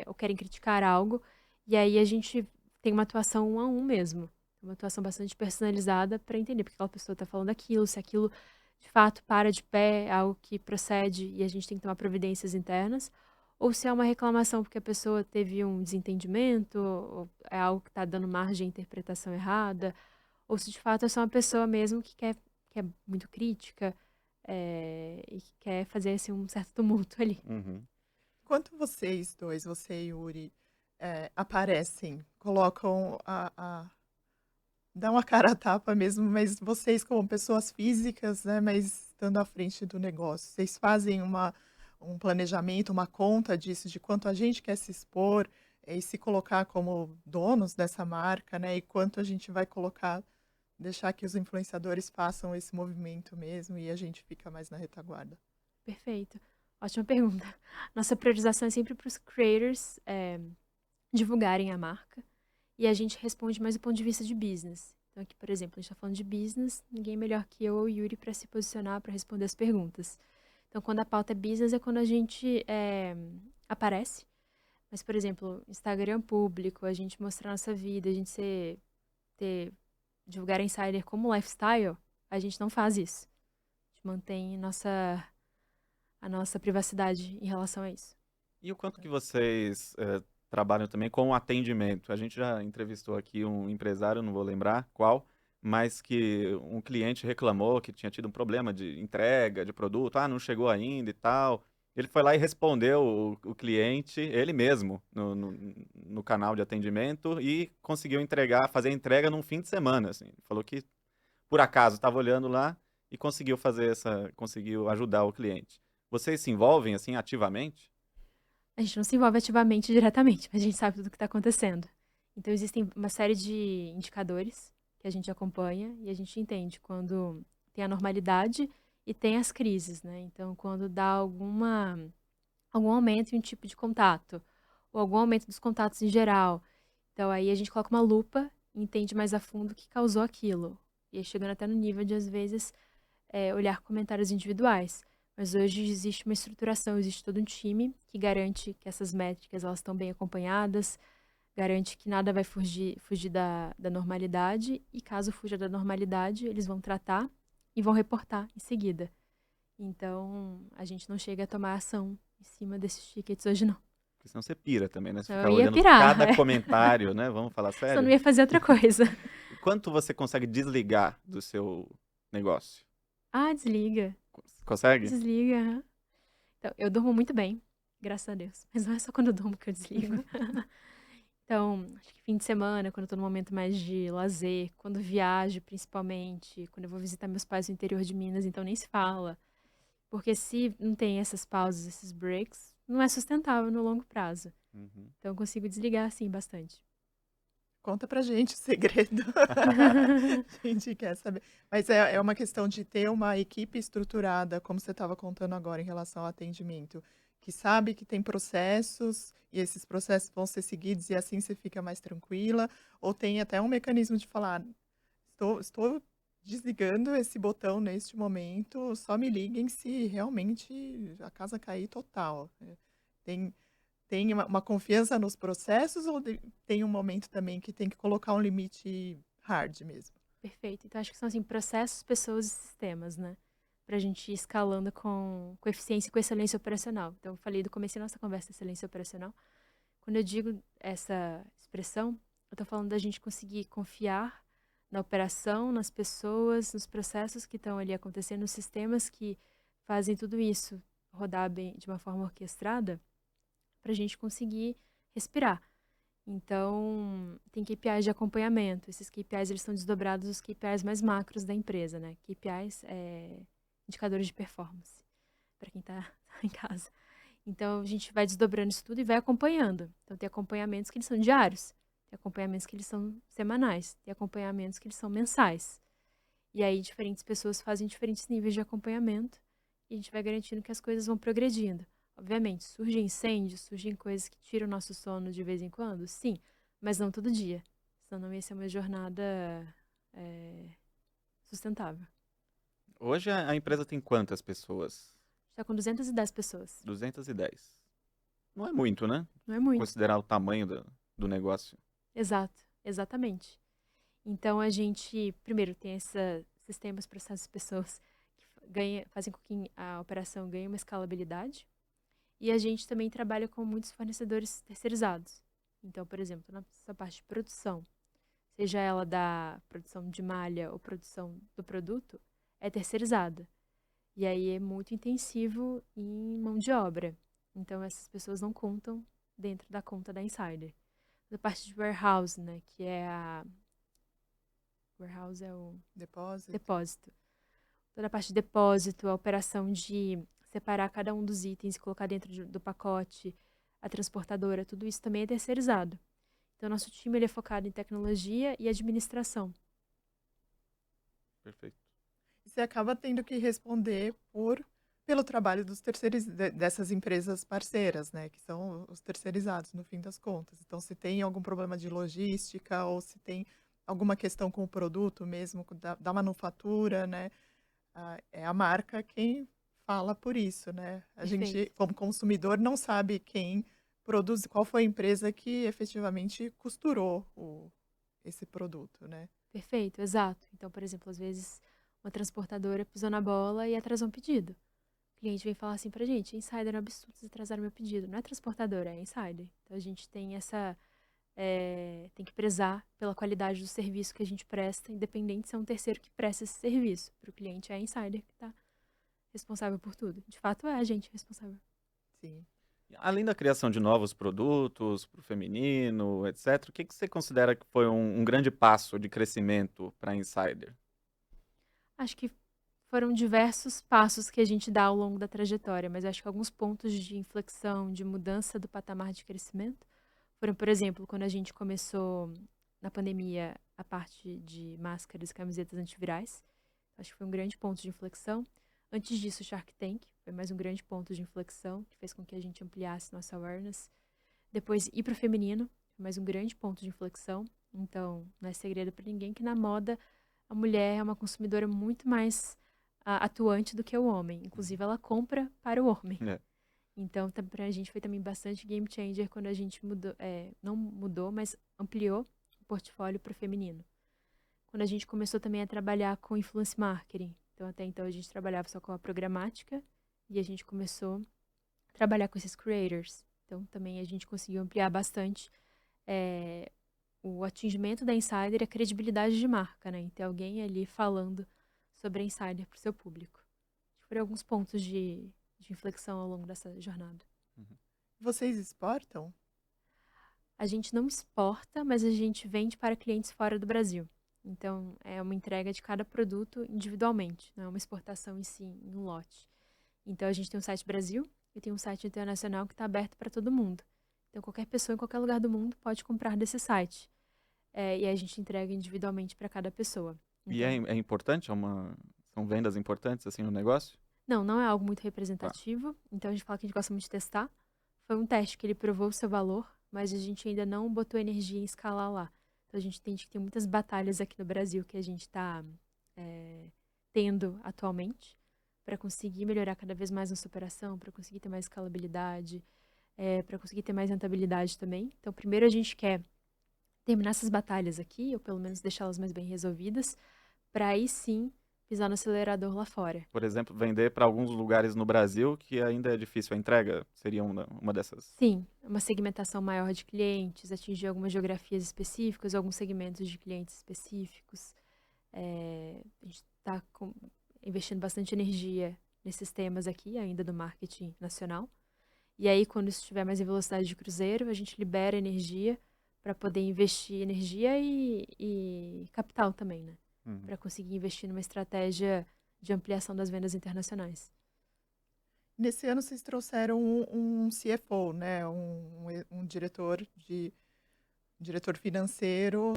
Speaker 3: ou querem criticar algo. E aí a gente tem uma atuação 1 a 1 mesmo. Uma atuação bastante personalizada para entender porque aquela pessoa tá falando aquilo, se aquilo de fato para de pé, é algo que procede e a gente tem que tomar providências internas, ou se é uma reclamação porque a pessoa teve um desentendimento, ou é algo que está dando margem à interpretação errada, ou se de fato é só uma pessoa mesmo que é muito crítica, e que quer fazer assim, um certo tumulto ali.
Speaker 1: Uhum.
Speaker 2: Quanto vocês dois, você e Yuri, aparecem, colocam dão a cara a tapa mesmo, mas vocês como pessoas físicas, né, mas estando à frente do negócio, vocês fazem um planejamento, uma conta disso, de quanto a gente quer se expor, e se colocar como donos dessa marca, né, e quanto a gente vai colocar, deixar que os influenciadores façam esse movimento mesmo e a gente fica mais na retaguarda.
Speaker 3: Perfeito. Ótima pergunta. Nossa priorização é sempre para os creators divulgarem a marca. e a gente responde mais do ponto de vista de business. Então aqui, por exemplo, a gente está falando de business, ninguém melhor que eu ou o Yuri para se posicionar, para responder as perguntas. Então, quando a pauta é business, é quando a gente aparece. Mas, por exemplo, Instagram público, a gente mostrar nossa vida, a gente divulgar insider como lifestyle, a gente não faz isso. A gente mantém a nossa privacidade em relação a isso.
Speaker 1: E o quanto que vocês trabalham também com o atendimento? A gente já entrevistou aqui um empresário, não vou lembrar qual, mas que um cliente reclamou que tinha tido um problema de entrega de produto, não chegou ainda e tal. Ele foi lá e respondeu o cliente, ele mesmo, no canal de atendimento e conseguiu fazer a entrega num fim de semana, assim. Ele falou que, por acaso, estava olhando lá e conseguiu ajudar o cliente. Vocês se envolvem, assim, ativamente?
Speaker 3: A gente não se envolve ativamente diretamente, mas a gente sabe tudo o que está acontecendo. Então, existem uma série de indicadores que a gente acompanha e a gente entende quando tem a normalidade e tem as crises, né? Então, quando dá algum aumento em um tipo de contato, ou algum aumento dos contatos em geral. Então, aí a gente coloca uma lupa e entende mais a fundo o que causou aquilo. E aí, chegando até no nível de, às vezes, olhar comentários individuais. Mas hoje existe uma estruturação, existe todo um time que garante que essas métricas elas estão bem acompanhadas, garante que nada vai fugir da normalidade, e caso fuja da normalidade, eles vão tratar e vão reportar em seguida. Então, a gente não chega a tomar ação em cima desses tickets hoje, não.
Speaker 1: Porque senão você pira também, né? Você
Speaker 3: Senão
Speaker 1: fica
Speaker 3: eu ia
Speaker 1: olhando
Speaker 3: pirar.
Speaker 1: cada comentário, né? Vamos falar
Speaker 3: Senão eu não
Speaker 1: sério?
Speaker 3: ia fazer outra coisa.
Speaker 1: E quanto você consegue desligar do seu negócio?
Speaker 3: Desliga.
Speaker 1: Consegue?
Speaker 3: Desliga. Aham. Então, eu durmo muito bem, graças a Deus. Mas não é só quando eu durmo que eu desligo. Então, acho que fim de semana, quando eu tô num momento mais de lazer, quando viajo principalmente, quando eu vou visitar meus pais no interior de Minas, então nem se fala. Porque se não tem essas pausas, esses breaks, não é sustentável no longo prazo.
Speaker 1: Uhum.
Speaker 3: Então eu consigo desligar, assim, bastante.
Speaker 2: Conta pra gente o segredo. A gente quer saber. Mas é uma questão de ter uma equipe estruturada, como você estava contando agora em relação ao atendimento, que sabe que tem processos e esses processos vão ser seguidos e assim você fica mais tranquila, ou tem até um mecanismo de falar: estou desligando esse botão neste momento, só me liguem se realmente a casa cair total. Tem tem uma confiança nos processos ou tem um momento também que tem que colocar um limite hard mesmo?
Speaker 3: Perfeito. Então acho que são, assim, processos, pessoas e sistemas, né? Pra gente ir escalando com eficiência e com excelência operacional. Então eu falei do começo da nossa conversa, excelência operacional. Quando eu digo essa expressão, eu tô falando da gente conseguir confiar na operação, nas pessoas, nos processos que estão ali acontecendo, nos sistemas que fazem tudo isso rodar bem de uma forma orquestrada, para a gente conseguir respirar. Então, tem KPIs de acompanhamento. Esses KPIs eles são desdobrados dos KPIs mais macros da empresa, né? KPIs é indicadores de performance, para quem está em casa. Então, a gente vai desdobrando isso tudo e vai acompanhando. Então, tem acompanhamentos que eles são diários, tem acompanhamentos que eles são semanais, tem acompanhamentos que eles são mensais. E aí, diferentes pessoas fazem diferentes níveis de acompanhamento e a gente vai garantindo que as coisas vão progredindo. Obviamente, surgem incêndios, surgem coisas que tiram o nosso sono de vez em quando? Sim, mas não todo dia. Senão não ia ser uma jornada sustentável.
Speaker 1: Hoje a empresa tem quantas pessoas?
Speaker 3: Está com 210 pessoas.
Speaker 1: 210. Não é muito, né?
Speaker 3: Não é muito.
Speaker 1: Considerar o tamanho do negócio.
Speaker 3: Exato, exatamente. Então, a gente, primeiro, tem esses sistemas, processos, pessoas que fazem com que a operação ganhe uma escalabilidade. E a gente também trabalha com muitos fornecedores terceirizados. Então, por exemplo, nessa parte de produção, seja ela da produção de malha ou produção do produto, é terceirizada. E aí é muito intensivo em mão de obra. Então, essas pessoas não contam dentro da conta da Insider. Da parte de warehouse, né, que é a... Warehouse é o
Speaker 2: Depósito?
Speaker 3: depósito. Toda a parte de depósito, a operação de separar cada um dos itens e colocar dentro do pacote, a transportadora, tudo isso também é terceirizado. Então, nosso time ele é focado em tecnologia e administração.
Speaker 1: Perfeito.
Speaker 2: E você acaba tendo que responder por Pelo trabalho dessas empresas parceiras, né, que são os terceirizados, no fim das contas. Então, se tem algum problema de logística ou se tem alguma questão com o produto mesmo, da manufatura, né, é a marca quem fala por isso, né. A
Speaker 3: Perfeito.
Speaker 2: gente, como consumidor, não sabe quem produz, qual foi a empresa que efetivamente costurou esse produto, né.
Speaker 3: Perfeito, exato. Então, por exemplo, às vezes uma transportadora pisou na bola e atrasou um pedido. O cliente vem falar assim pra gente: Insider, é um absurdo, vocês atrasaram meu pedido. Não é transportadora, é Insider. Então a gente tem tem que prezar pela qualidade do serviço que a gente presta, independente se é um terceiro que presta esse serviço. Para o cliente é a Insider que está responsável por tudo. De fato, é a gente responsável.
Speaker 2: Sim.
Speaker 1: Além da criação de novos produtos para o feminino, etc., o que você considera que foi um grande passo de crescimento para a Insider?
Speaker 3: Acho que foram diversos passos que a gente dá ao longo da trajetória, mas acho que alguns pontos de inflexão, de mudança do patamar de crescimento foram, por exemplo, quando a gente começou na pandemia a parte de máscaras e camisetas antivirais. Acho que foi um grande ponto de inflexão. Antes disso, o Shark Tank foi mais um grande ponto de inflexão, que fez com que a gente ampliasse nossa awareness. Depois, ir para o feminino, foi mais um grande ponto de inflexão. Então, não é segredo para ninguém que na moda a mulher é uma consumidora muito mais atuante do que o homem. Inclusive, ela compra para o homem.
Speaker 1: É.
Speaker 3: Então, para a gente foi também bastante game changer quando a gente mudou, não mudou, mas ampliou o portfólio para o feminino. Quando a gente começou também a trabalhar com influence marketing. Então, até então a gente trabalhava só com a programática e a gente começou a trabalhar com esses creators. Então, também a gente conseguiu ampliar bastante o atingimento da Insider e a credibilidade de marca, né? E ter alguém ali falando sobre a Insider para o seu público. Acho que foram alguns pontos de inflexão ao longo dessa jornada.
Speaker 1: Uhum.
Speaker 2: Vocês exportam?
Speaker 3: A gente não exporta, mas a gente vende para clientes fora do Brasil. Então, é uma entrega de cada produto individualmente, não é uma exportação em si, em um lote. Então, a gente tem um site Brasil e tem um site internacional que está aberto para todo mundo. Então, qualquer pessoa em qualquer lugar do mundo pode comprar desse site. E aí a gente entrega individualmente para cada pessoa.
Speaker 1: E
Speaker 3: Então,
Speaker 1: é importante? São vendas importantes assim no negócio?
Speaker 3: não é algo muito
Speaker 1: Tá.
Speaker 3: representativo. Então, a gente fala que a gente gosta muito de testar. Foi um teste que ele provou o seu valor, mas a gente ainda não botou energia em escalar lá. Então, a gente entende que tem muitas batalhas aqui no Brasil que a gente está tendo atualmente para conseguir melhorar cada vez mais nossa operação, para conseguir ter mais escalabilidade, para conseguir ter mais rentabilidade também. Então, primeiro a gente quer terminar essas batalhas aqui, ou pelo menos deixá-las mais bem resolvidas, para aí sim pisar no acelerador lá fora.
Speaker 1: Por exemplo, vender para alguns lugares no Brasil que ainda é difícil a entrega? Seria uma dessas?
Speaker 3: Sim, uma segmentação maior de clientes, atingir algumas geografias específicas, alguns segmentos de clientes específicos. A gente está investindo bastante energia nesses temas aqui, ainda do marketing nacional. E aí, quando isso estiver mais em velocidade de cruzeiro, a gente libera energia para poder investir energia e capital também, né?
Speaker 1: Uhum.
Speaker 3: Para conseguir investir numa estratégia de ampliação das vendas internacionais.
Speaker 2: Nesse ano vocês trouxeram um CFO, né, um diretor financeiro,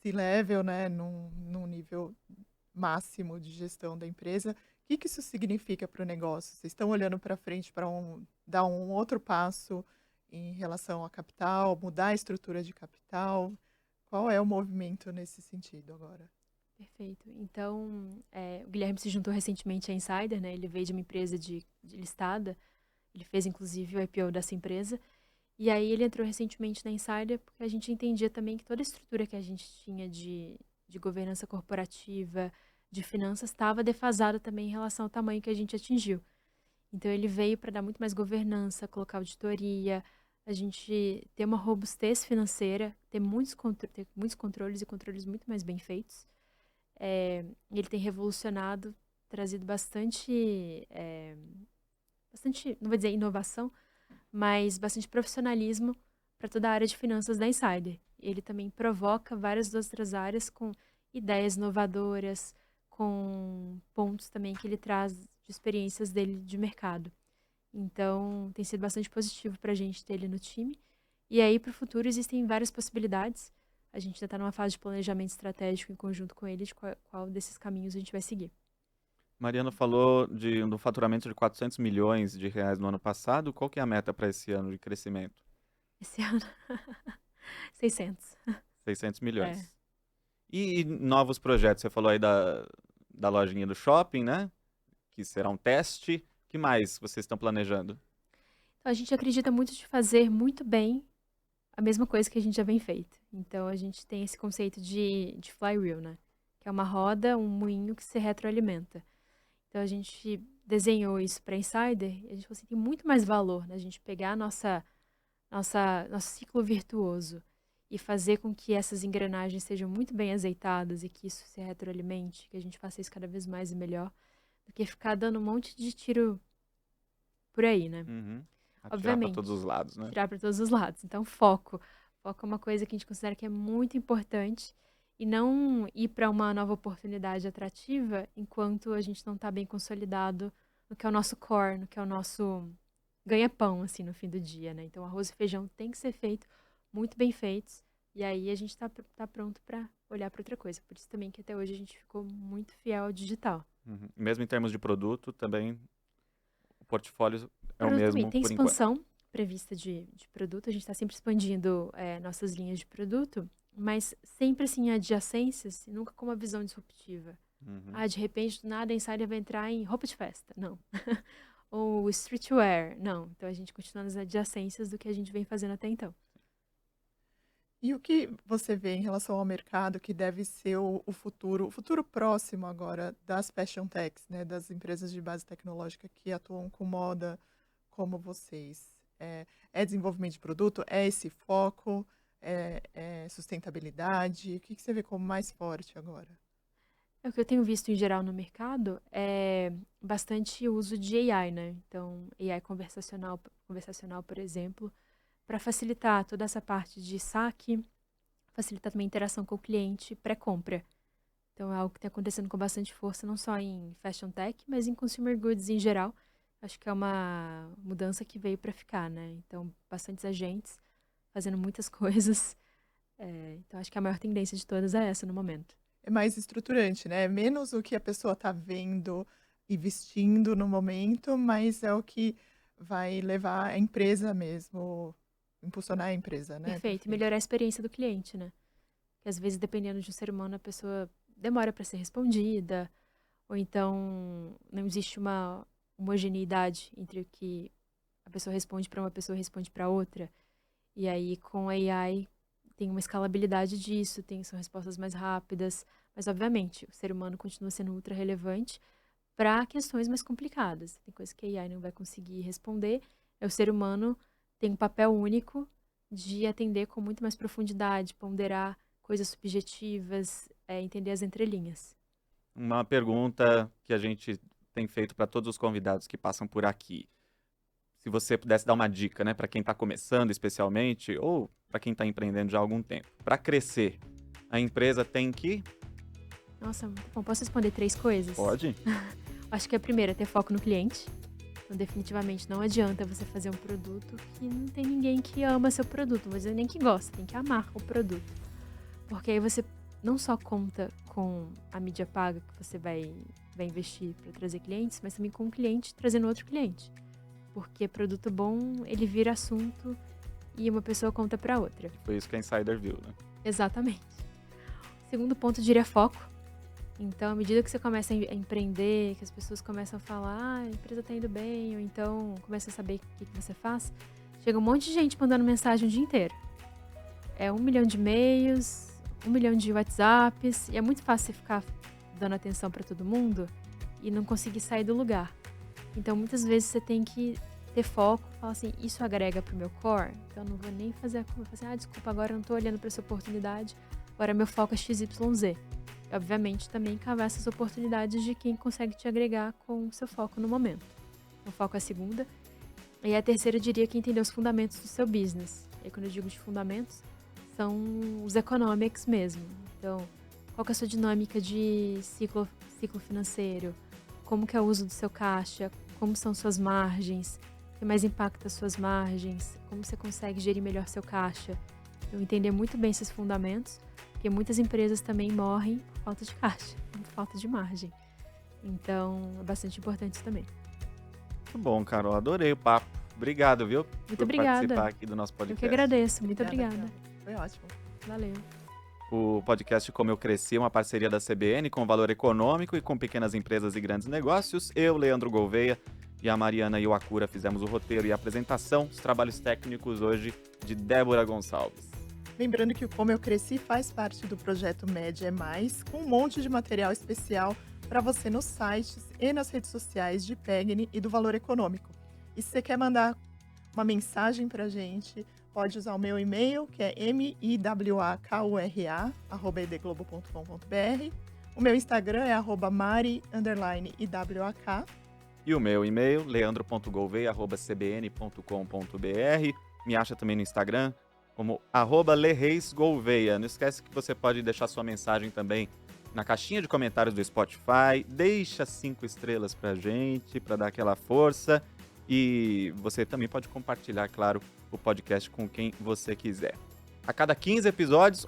Speaker 2: C-level, né, num nível máximo de gestão da empresa. O que que isso significa para o negócio? Vocês estão olhando para frente para dar um outro passo em relação a capital, mudar a estrutura de capital? Qual é o movimento nesse sentido agora?
Speaker 3: Perfeito. Então, o Guilherme se juntou recentemente à Insider, né? Ele veio de uma empresa de listada. Ele fez, inclusive, o IPO dessa empresa. E aí ele entrou recentemente na Insider porque a gente entendia também que toda a estrutura que a gente tinha de governança corporativa, de finanças, estava defasada também em relação ao tamanho que a gente atingiu. Então ele veio para dar muito mais governança, colocar auditoria, a gente ter uma robustez financeira, ter muitos controles e controles muito mais bem feitos. Ele tem revolucionado, trazido bastante, não vou dizer inovação, mas bastante profissionalismo para toda a área de finanças da Insider. Ele também provoca várias outras áreas com ideias inovadoras, com pontos também que ele traz de experiências dele de mercado. Então, tem sido bastante positivo para a gente ter ele no time. E aí, para o futuro, existem várias possibilidades. A gente ainda está numa fase de planejamento estratégico em conjunto com ele, de qual desses caminhos a gente vai seguir.
Speaker 1: Mariana falou do faturamento de 400 milhões de reais no ano passado. Qual que é a meta para esse ano de crescimento?
Speaker 3: Esse ano, 600.
Speaker 1: 600
Speaker 3: É.
Speaker 1: milhões. E novos projetos? Você falou aí da lojinha do shopping, né? Que será um teste. Que mais vocês estão planejando?
Speaker 3: Então, a gente acredita muito de fazer muito bem a mesma coisa que a gente já vem feito. Então, a gente tem esse conceito de flywheel, né? Que é uma roda, um moinho que se retroalimenta. Então, a gente desenhou isso para Insider e a gente falou assim, tem muito mais valor, né? A gente pegar nosso ciclo virtuoso e fazer com que essas engrenagens sejam muito bem azeitadas e que isso se retroalimente, que a gente faça isso cada vez mais e melhor, do que ficar dando um monte de tiro por aí, né?
Speaker 1: Uhum. Atirar para todos
Speaker 3: Obviamente,
Speaker 1: os lados, né?
Speaker 3: tirar para todos os lados. Então, foco. Foco é uma coisa que a gente considera que é muito importante e não ir para uma nova oportunidade atrativa enquanto a gente não está bem consolidado no que é o nosso core, no que é o nosso ganha-pão, assim, no fim do dia, né? Então, arroz e feijão tem que ser feito, muito bem feitos, e aí a gente tá pronto para olhar para outra coisa. Por isso também que até hoje a gente ficou muito fiel ao digital.
Speaker 1: Uhum. Mesmo em termos de produto, também o portfólio é o
Speaker 3: Produto também
Speaker 1: mesmo
Speaker 3: tem
Speaker 1: por enquanto.
Speaker 3: expansão prevista de produto, a gente está sempre expandindo nossas linhas de produto, mas sempre assim, adjacências, e nunca com uma visão disruptiva.
Speaker 1: Uhum.
Speaker 3: Ah, de repente, do nada, a Insider vai entrar em roupa de festa. Não. Ou streetwear. Não. Então, a gente continua nas adjacências do que a gente vem fazendo até então.
Speaker 2: E o que você vê em relação ao mercado que deve ser o futuro próximo agora das fashion techs, né, das empresas de base tecnológica que atuam com moda como vocês? É desenvolvimento de produto? É esse foco? É sustentabilidade? O que você vê como mais forte agora?
Speaker 3: O que eu tenho visto em geral no mercado é bastante uso de AI, né? Então, AI conversacional, por exemplo, para facilitar toda essa parte de saque, facilitar também a interação com o cliente pré-compra. Então, é algo que está acontecendo com bastante força, não só em fashion tech, mas em consumer goods em geral. Acho que é uma mudança que veio para ficar, né? Então, bastantes agentes fazendo muitas coisas. Então, acho que a maior tendência de todas é essa no momento.
Speaker 2: É mais estruturante, né? É menos o que a pessoa está vendo e vestindo no momento, mas é o que vai levar a empresa mesmo, impulsionar a empresa, né?
Speaker 3: Perfeito. E
Speaker 2: Perfeito.
Speaker 3: melhorar a experiência do cliente, né? Que às vezes, dependendo de um ser humano, a pessoa demora para ser respondida, ou então não existe uma homogeneidade entre o que a pessoa responde para uma pessoa e responde para outra. E aí, com a AI, tem uma escalabilidade disso, são respostas mais rápidas, mas, obviamente, o ser humano continua sendo ultra relevante para questões mais complicadas. Tem coisas que a AI não vai conseguir responder. O ser humano tem um papel único de atender com muito mais profundidade, ponderar coisas subjetivas, entender as entrelinhas.
Speaker 1: Uma pergunta que a gente tem feito para todos os convidados que passam por aqui. Se você pudesse dar uma dica, né, para quem está começando especialmente, ou para quem está empreendendo já há algum tempo. Para crescer, a empresa tem que...
Speaker 3: Nossa, muito bom. Posso responder 3 coisas?
Speaker 1: Pode?
Speaker 3: Acho que a primeira é ter foco no cliente. Então, definitivamente, não adianta você fazer um produto que não tem ninguém que ama seu produto. Não vou dizer nem que gosta, tem que amar o produto. Porque aí você não só conta com a mídia paga que você vai investir para trazer clientes, mas também com o cliente trazendo outro cliente. Porque produto bom, ele vira assunto e uma pessoa conta para outra.
Speaker 1: Foi isso que a Insider viu, né?
Speaker 3: Exatamente. Segundo ponto, eu diria foco. Então, à medida que você começa a empreender, que as pessoas começam a falar, a empresa tá indo bem, ou então começa a saber o que você faz, chega um monte de gente mandando mensagem o dia inteiro. É 1 milhão de e-mails, 1 milhão de WhatsApps, e é muito fácil você ficar dando atenção para todo mundo e não conseguir sair do lugar. Então, muitas vezes você tem que ter foco, falar assim, isso agrega pro meu core? Então, eu não vou nem fazer a curva, fazer, desculpa, agora eu não tô olhando para essa oportunidade, agora meu foco é XYZ. E, obviamente, também cavar essas oportunidades de quem consegue te agregar com o seu foco no momento. O foco é a segunda. E a terceira, eu diria que entender os fundamentos do seu business. E aí, quando eu digo de fundamentos, são os economics mesmo. Então, qual que é a sua dinâmica de ciclo financeiro? Como que é o uso do seu caixa? Como são suas margens? O que mais impacta as suas margens? Como você consegue gerir melhor seu caixa? Então, entender muito bem esses fundamentos, porque muitas empresas também morrem por falta de caixa, por falta de margem. Então, é bastante importante isso também.
Speaker 1: Muito bom, Carol. Adorei o papo. Obrigado, viu?
Speaker 3: Muito
Speaker 1: por
Speaker 3: obrigada.
Speaker 1: participar aqui do nosso
Speaker 3: Eu
Speaker 1: podcast.
Speaker 3: que agradeço. Muito
Speaker 2: Obrigada,
Speaker 3: obrigada.
Speaker 2: Carol. Foi ótimo.
Speaker 3: Valeu.
Speaker 1: O podcast Como Eu Cresci é uma parceria da CBN com valor econômico e com pequenas empresas e grandes negócios. Eu, Leandro Gouveia, e a Mariana Iwakura fizemos o roteiro e a apresentação. Os trabalhos técnicos hoje de Débora Gonçalves.
Speaker 2: Lembrando que o Como Eu Cresci faz parte do projeto Média é Mais, com um monte de material especial para você nos sites e nas redes sociais de Pegni e do Valor Econômico. E se você quer mandar uma mensagem para a gente, pode usar o meu e-mail, que é miwakura@edglobo.com.br. O meu Instagram é @mari_iwak.
Speaker 1: E o meu e-mail, leandro.gouveia@cbn.com.br. Me acha também no Instagram como @lereisgouveia. Não esquece que você pode deixar sua mensagem também na caixinha de comentários do Spotify. Deixa 5 estrelas pra gente, pra dar aquela força. E você também pode compartilhar, claro, o podcast com quem você quiser. A cada 15 episódios,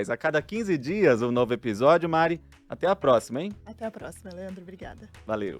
Speaker 1: a cada 15 dias, um novo episódio, Mari. Até a próxima, hein?
Speaker 2: Até a próxima, Leandro. Obrigada.
Speaker 1: Valeu.